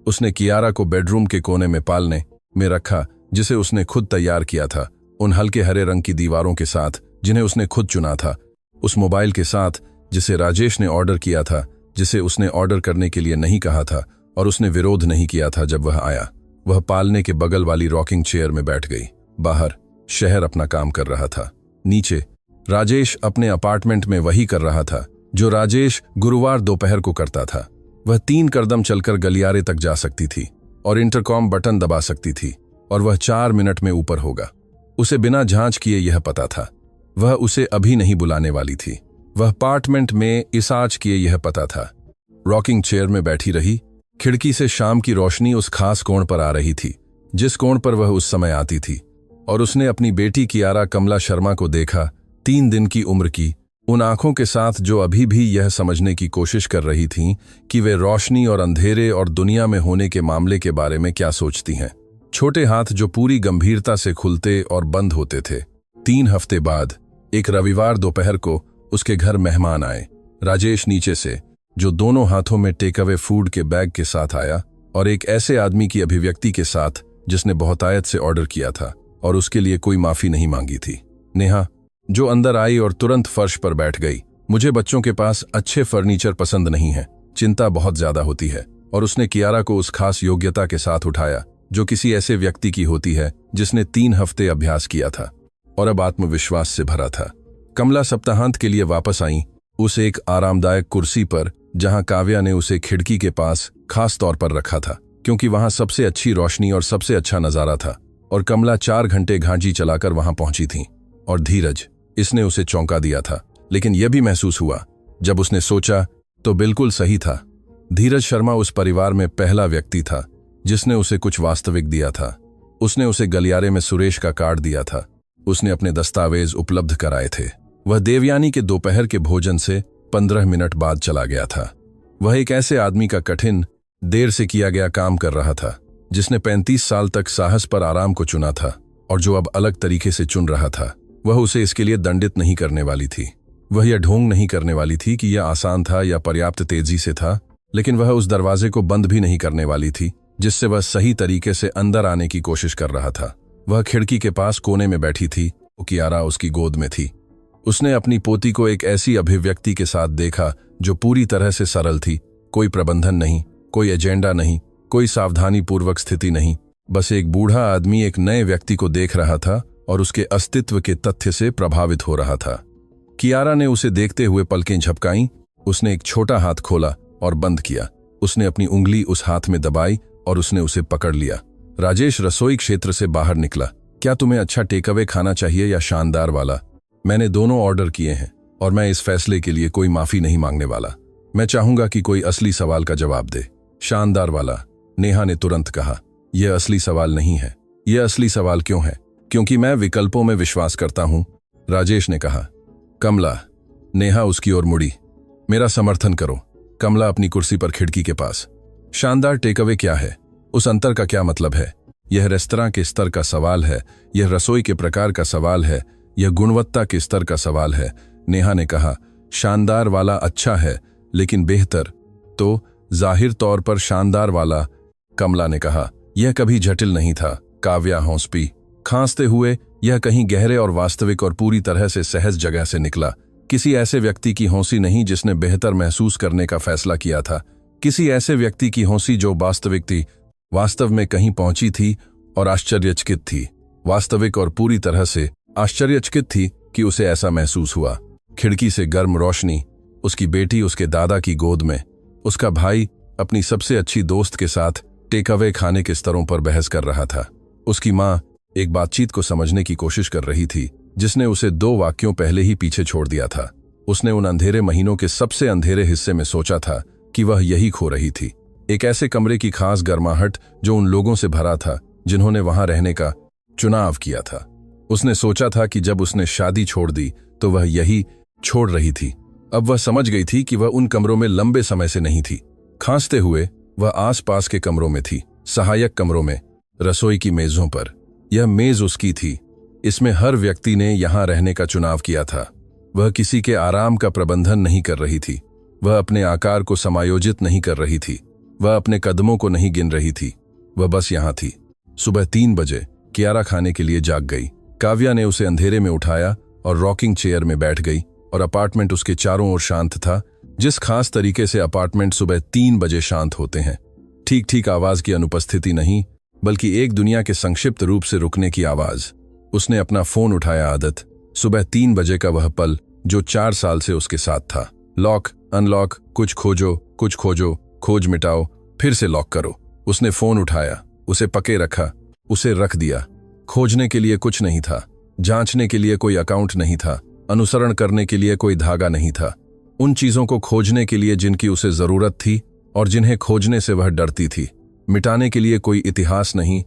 उसने कियारा को बेडरूम के कोने में पालने में रखा, जिसे उसने खुद तैयार किया था, उन हल्के हरे रंग की दीवारों के साथ जिन्हें उसने खुद चुना था, उस मोबाइल के साथ जिसे राजेश ने ऑर्डर किया था, जिसे उसने ऑर्डर करने के लिए नहीं कहा था और उसने विरोध नहीं किया था जब वह आया। वह पालने के बगल वाली रॉकिंग चेयर में बैठ गई। बाहर शहर अपना काम कर रहा था। नीचे राजेश अपने अपार्टमेंट में वही कर रहा था जो राजेश गुरुवार दोपहर को करता था। वह 3 कदम चलकर गलियारे तक जा सकती थी और इंटरकॉम बटन दबा सकती थी, और वह 4 मिनट में ऊपर होगा। उसे बिना जांच किए यह पता था। वह उसे अभी नहीं बुलाने वाली थी। वह अपार्टमेंट में इस आज किए यह पता था। रॉकिंग चेयर में बैठी रही। खिड़की से शाम की रोशनी उस खास कोण पर आ रही थी जिस कोण पर वह उस समय आती थी, और उसने अपनी बेटी कियारा कमला शर्मा को देखा, 3 दिन की उम्र की, उन आंखों के साथ जो अभी भी यह समझने की कोशिश कर रही थीं कि वे रोशनी और अंधेरे और दुनिया में होने के मामले के बारे में क्या सोचती हैं। छोटे हाथ जो पूरी गंभीरता से खुलते और बंद होते थे। 3 हफ्ते बाद एक रविवार दोपहर को उसके घर मेहमान आए। राजेश नीचे से, जो दोनों हाथों में टेक अवे फूड के बैग के साथ आया, और एक ऐसे आदमी की अभिव्यक्ति के साथ जिसने बहुतायत से ऑर्डर किया था और उसके लिए कोई माफी नहीं मांगी थी। नेहा, जो अंदर आई और तुरंत फर्श पर बैठ गई। मुझे बच्चों के पास अच्छे फर्नीचर पसंद नहीं है, चिंता बहुत ज्यादा होती है। और उसने कियारा को उस खास योग्यता के साथ उठाया जो किसी ऐसे व्यक्ति की होती है जिसने 3 हफ्ते अभ्यास किया था। और अब आत्मविश्वास से भरा था। कमला सप्ताहांत के लिए वापस आई, उस एक आरामदायक कुर्सी पर जहां काव्या ने उसे खिड़की के पास खास तौर पर रखा था, क्योंकि वहां सबसे अच्छी रोशनी और सबसे अच्छा नजारा था। और कमला 4 घंटे घांची चलाकर वहां पहुंची थी। और धीरज, इसने उसे चौंका दिया था, लेकिन यह भी महसूस हुआ, जब उसने सोचा तो बिल्कुल सही था। धीरज शर्मा उस परिवार में पहला व्यक्ति था जिसने उसे कुछ वास्तविक दिया था। उसने उसे गलियारे में सुरेश का कार्ड दिया था, उसने अपने दस्तावेज उपलब्ध कराए थे। वह देवयानी के दोपहर के भोजन से 15 मिनट बाद चला गया था। वह एक ऐसे आदमी का कठिन, देर से किया गया काम कर रहा था, जिसने 35 साल तक साहस पर आराम को चुना था और जो अब अलग तरीके से चुन रहा था। वह उसे इसके लिए दंडित नहीं करने वाली थी। वह यह ढोंग नहीं करने वाली थी कि यह आसान था या पर्याप्त तेजी से था, लेकिन वह उस दरवाजे को बंद भी नहीं करने वाली थी जिससे वह सही तरीके से अंदर आने की कोशिश कर रहा था। वह खिड़की के पास कोने में बैठी थी, कियारा उसकी गोद में थी। उसने अपनी पोती को एक ऐसी अभिव्यक्ति के साथ देखा जो पूरी तरह से सरल थी। कोई प्रबंधन नहीं, कोई एजेंडा नहीं, कोई सावधानी पूर्वक स्थिति नहीं। बस एक बूढ़ा आदमी एक नए व्यक्ति को देख रहा था और उसके अस्तित्व के तथ्य से प्रभावित हो रहा था। कियारा ने उसे देखते हुए पलकें झपकाईं। उसने एक छोटा हाथ खोला और बंद किया। उसने अपनी उंगली उस हाथ में दबाई और उसने उसे पकड़ लिया। राजेश रसोई क्षेत्र से बाहर निकला। क्या तुम्हें अच्छा टेक अवे खाना चाहिए या शानदार वाला? मैंने दोनों ऑर्डर किए हैं और मैं इस फैसले के लिए कोई माफी नहीं मांगने वाला। मैं चाहूंगा कि कोई असली सवाल का जवाब दे। शानदार वाला, नेहा ने तुरंत कहा। यह असली सवाल नहीं है। यह असली सवाल क्यों है? क्योंकि मैं विकल्पों में विश्वास करता हूं, राजेश ने कहा। कमला, नेहा उसकी ओर मुड़ी। मेरा समर्थन करो। कमला अपनी कुर्सी पर खिड़की के पास। शानदार टेकअवे क्या है? उस अंतर का क्या मतलब है? यह रेस्तरां के स्तर का सवाल है, यह रसोई के प्रकार का सवाल है, यह गुणवत्ता के स्तर का सवाल है। नेहा ने कहा, शानदार वाला अच्छा है, लेकिन बेहतर तो जाहिर तौर पर शानदार वाला। कमला ने कहा, यह कभी जटिल नहीं था। काव्या हौंस पी, खांसते हुए। यह कहीं गहरे और वास्तविक और पूरी तरह से सहज जगह से निकला। किसी ऐसे व्यक्ति की हौंसी नहीं जिसने बेहतर महसूस करने का फैसला किया था। किसी ऐसे व्यक्ति की हौंसी जो वास्तविक थी, वास्तव में कहीं पहुंची थी और आश्चर्यचकित थी। वास्तविक और पूरी तरह से आश्चर्यचकित थी कि उसे ऐसा महसूस हुआ। खिड़की से गर्म रोशनी, उसकी बेटी उसके दादा की गोद में, उसका भाई अपनी सबसे अच्छी दोस्त के साथ टेक अवे खाने के स्तरों पर बहस कर रहा था। उसकी माँ एक बातचीत को समझने की कोशिश कर रही थी जिसने उसे 2 वाक्यों पहले ही पीछे छोड़ दिया था। उसने उन अंधेरे महीनों के सबसे अंधेरे हिस्से में सोचा था कि वह यही खो रही थी। एक ऐसे कमरे की खास गर्माहट जो उन लोगों से भरा था जिन्होंने वहां रहने का चुनाव किया था। उसने सोचा था कि जब उसने शादी छोड़ दी तो वह यही छोड़ रही थी। अब वह समझ गई थी कि वह उन कमरों में लंबे समय से नहीं थी। खांसते हुए वह आसपास के कमरों में थी, सहायक कमरों में, रसोई की मेजों पर। यह मेज उसकी थी। इसमें हर व्यक्ति ने यहां रहने का चुनाव किया था। वह किसी के आराम का प्रबंधन नहीं कर रही थी। वह अपने आकार को समायोजित नहीं कर रही थी। वह अपने कदमों को नहीं गिन रही थी। वह बस यहां थी। सुबह 3 बजे कियारा खाने के लिए जाग गई। काव्या ने उसे अंधेरे में उठाया और रॉकिंग चेयर में बैठ गई और अपार्टमेंट उसके चारों ओर शांत था, जिस खास तरीके से अपार्टमेंट सुबह 3 बजे शांत होते हैं। ठीक ठीक आवाज की अनुपस्थिति नहीं, बल्कि एक दुनिया के संक्षिप्त रूप से रुकने की आवाज। उसने अपना फोन उठाया। आदत, सुबह 3 बजे का वह पल जो 4 साल से उसके साथ था। लॉक, अनलॉक, कुछ खोजो, कुछ खोजो, खोज मिटाओ, फिर से लॉक करो। उसने फोन उठाया, उसे पके रखा, उसे रख दिया। खोजने के लिए कुछ नहीं था, जांचने के लिए कोई अकाउंट नहीं था, अनुसरण करने के लिए कोई धागा नहीं था। उन चीजों को खोजने के लिए जिनकी उसे जरूरत थी और जिन्हें खोजने से वह डरती थी। मिटाने के लिए कोई इतिहास नहीं,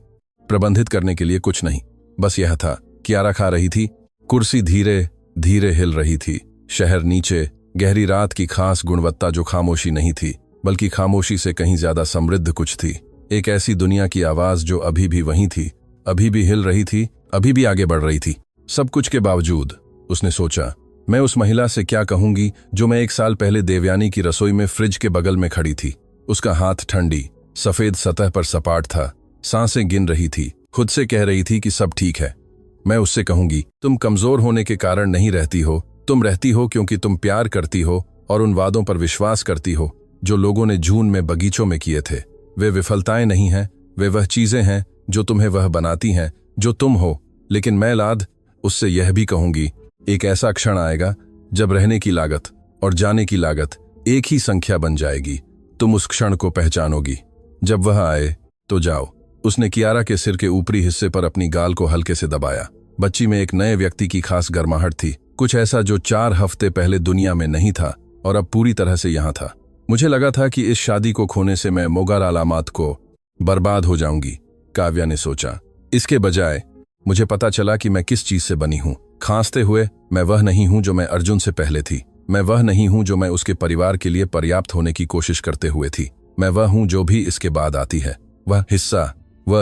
प्रबंधित करने के लिए कुछ नहीं। बस यह था। कियारा खा रही थी। कुर्सी धीरे धीरे हिल रही थी। शहर नीचे, गहरी रात की खास गुणवत्ता जो खामोशी नहीं थी, बल्कि खामोशी से कहीं ज्यादा समृद्ध कुछ थी। एक ऐसी दुनिया की आवाज जो अभी भी वहीं थी, अभी भी हिल रही थी, अभी भी आगे बढ़ रही थी। सब कुछ के बावजूद उसने सोचा, मैं उस महिला से क्या कहूंगी जो मैं 1 साल पहले देवयानी की रसोई में फ्रिज के बगल में खड़ी थी। उसका हाथ ठंडी सफेद सतह पर सपाट था, सांसें गिन रही थी, खुद से कह रही थी कि सब ठीक है। मैं उससे कहूंगी, तुम कमजोर होने के कारण नहीं रहती हो, तुम रहती हो क्योंकि तुम प्यार करती हो और उन वादों पर विश्वास करती हो जो लोगों ने जून में बगीचों में किए थे। वे विफलताएं नहीं हैं, वे वह चीजें हैं जो तुम्हें वह बनाती हैं जो तुम हो। लेकिन मैं लाद, उससे यह भी कहूंगी, एक ऐसा क्षण आएगा जब रहने की लागत और जाने की लागत एक ही संख्या बन जाएगी। तुम उस क्षण को पहचानोगी। जब वह आए तो जाओ। उसने कियारा के सिर के ऊपरी हिस्से पर अपनी गाल को हल्के से दबाया। बच्ची में एक नए व्यक्ति की खास गर्माहट थी, कुछ ऐसा जो 4 हफ्ते पहले दुनिया में नहीं था और अब पूरी तरह से यहां था। मुझे लगा था कि इस शादी को खोने से मैं मोगार अलामात को बर्बाद हो जाऊंगी, काव्या ने सोचा। इसके बजाय मुझे पता चला कि मैं किस चीज से बनी हूं। खांसते हुए, मैं वह नहीं हूं जो मैं अर्जुन से पहले थी। मैं वह नहीं हूं जो मैं उसके परिवार के लिए पर्याप्त होने की कोशिश करते हुए थी। मैं वह हूं जो भी इसके बाद आती है। वह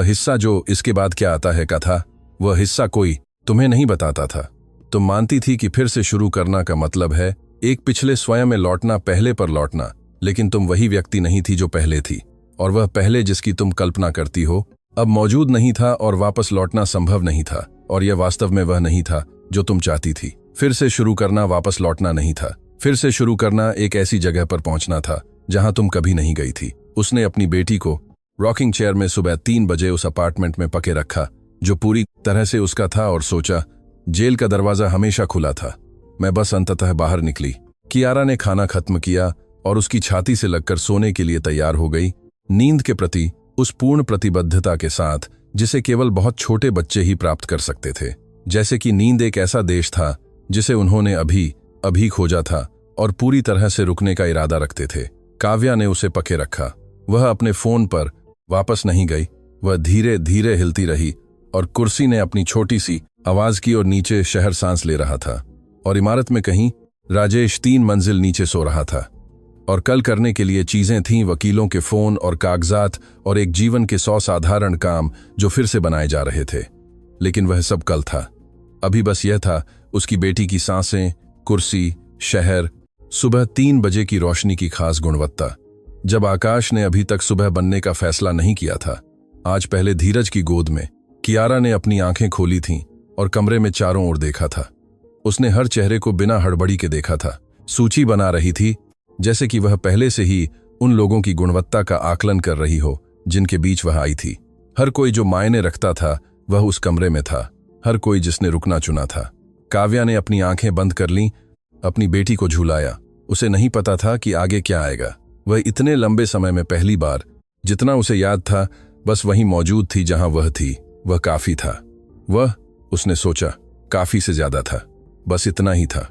हिस्सा जो इसके बाद क्या आता है का था। वह हिस्सा कोई तुम्हें नहीं बताता था। तुम मानती थी कि फिर से शुरू करना का मतलब है एक पिछले स्वयं में लौटना, पहले पर लौटना। लेकिन तुम वही व्यक्ति नहीं थी जो पहले थी, और वह पहले जिसकी तुम कल्पना करती हो अब मौजूद नहीं था और वापस लौटना संभव नहीं था। और यह वास्तव में वह नहीं था जो तुम चाहती थी। फिर से शुरू करना वापस लौटना नहीं था। फिर से शुरू करना एक ऐसी जगह पर पहुंचना था जहां तुम कभी नहीं गई थी। उसने अपनी बेटी को रॉकिंग चेयर में सुबह 3 बजे उस अपार्टमेंट में पके रखा जो पूरी तरह से उसका था, और सोचा, जेल का दरवाजा हमेशा खुला था। मैं बस अंततः बाहर निकली। कियारा ने खाना खत्म किया और उसकी छाती से लगकर सोने के लिए तैयार हो गई, नींद के प्रति उस पूर्ण प्रतिबद्धता के साथ जिसे केवल बहुत छोटे बच्चे ही प्राप्त कर सकते थे। जैसे कि नींद एक ऐसा देश था जिसे उन्होंने अभी खोजा था और पूरी तरह से रुकने का इरादा रखते थे। काव्या ने उसे पके रखा। वह अपने फोन पर वापस नहीं गई। वह धीरे धीरे हिलती रही और कुर्सी ने अपनी छोटी सी आवाज की और नीचे शहर सांस ले रहा था। और इमारत में कहीं राजेश 3 मंजिल नीचे सो रहा था। और कल करने के लिए चीजें थीं, वकीलों के फोन और कागजात और एक जीवन के 100 साधारण काम जो फिर से बनाए जा रहे थे। लेकिन वह सब कल था। अभी बस यह था उसकी बेटी की सांसें, कुर्सी, शहर, सुबह 3 बजे की रोशनी की खास गुणवत्ता। जब आकाश ने अभी तक सुबह बनने का फैसला नहीं किया था, आज पहले धीरज की गोद में कियारा ने अपनी आंखें खोली थीं और कमरे में चारों ओर देखा था। उसने हर चेहरे को बिना हड़बड़ी के देखा था। सूची बना रही थी, जैसे कि वह पहले से ही उन लोगों की गुणवत्ता का आकलन कर रही हो जिनके बीच वह आई थी। हर कोई जो मायने रखता था वह उस कमरे में था। हर कोई जिसने रुकना चुना था। काव्या ने अपनी आंखें बंद कर लीं, अपनी बेटी को झूलाया। उसे नहीं पता था कि आगे क्या आएगा। वह इतने लंबे समय में पहली बार, जितना उसे याद था, बस वहीं मौजूद थी जहां वह थी। वह काफी था। वह, उसने सोचा, काफी से ज्यादा था। बस इतना ही था।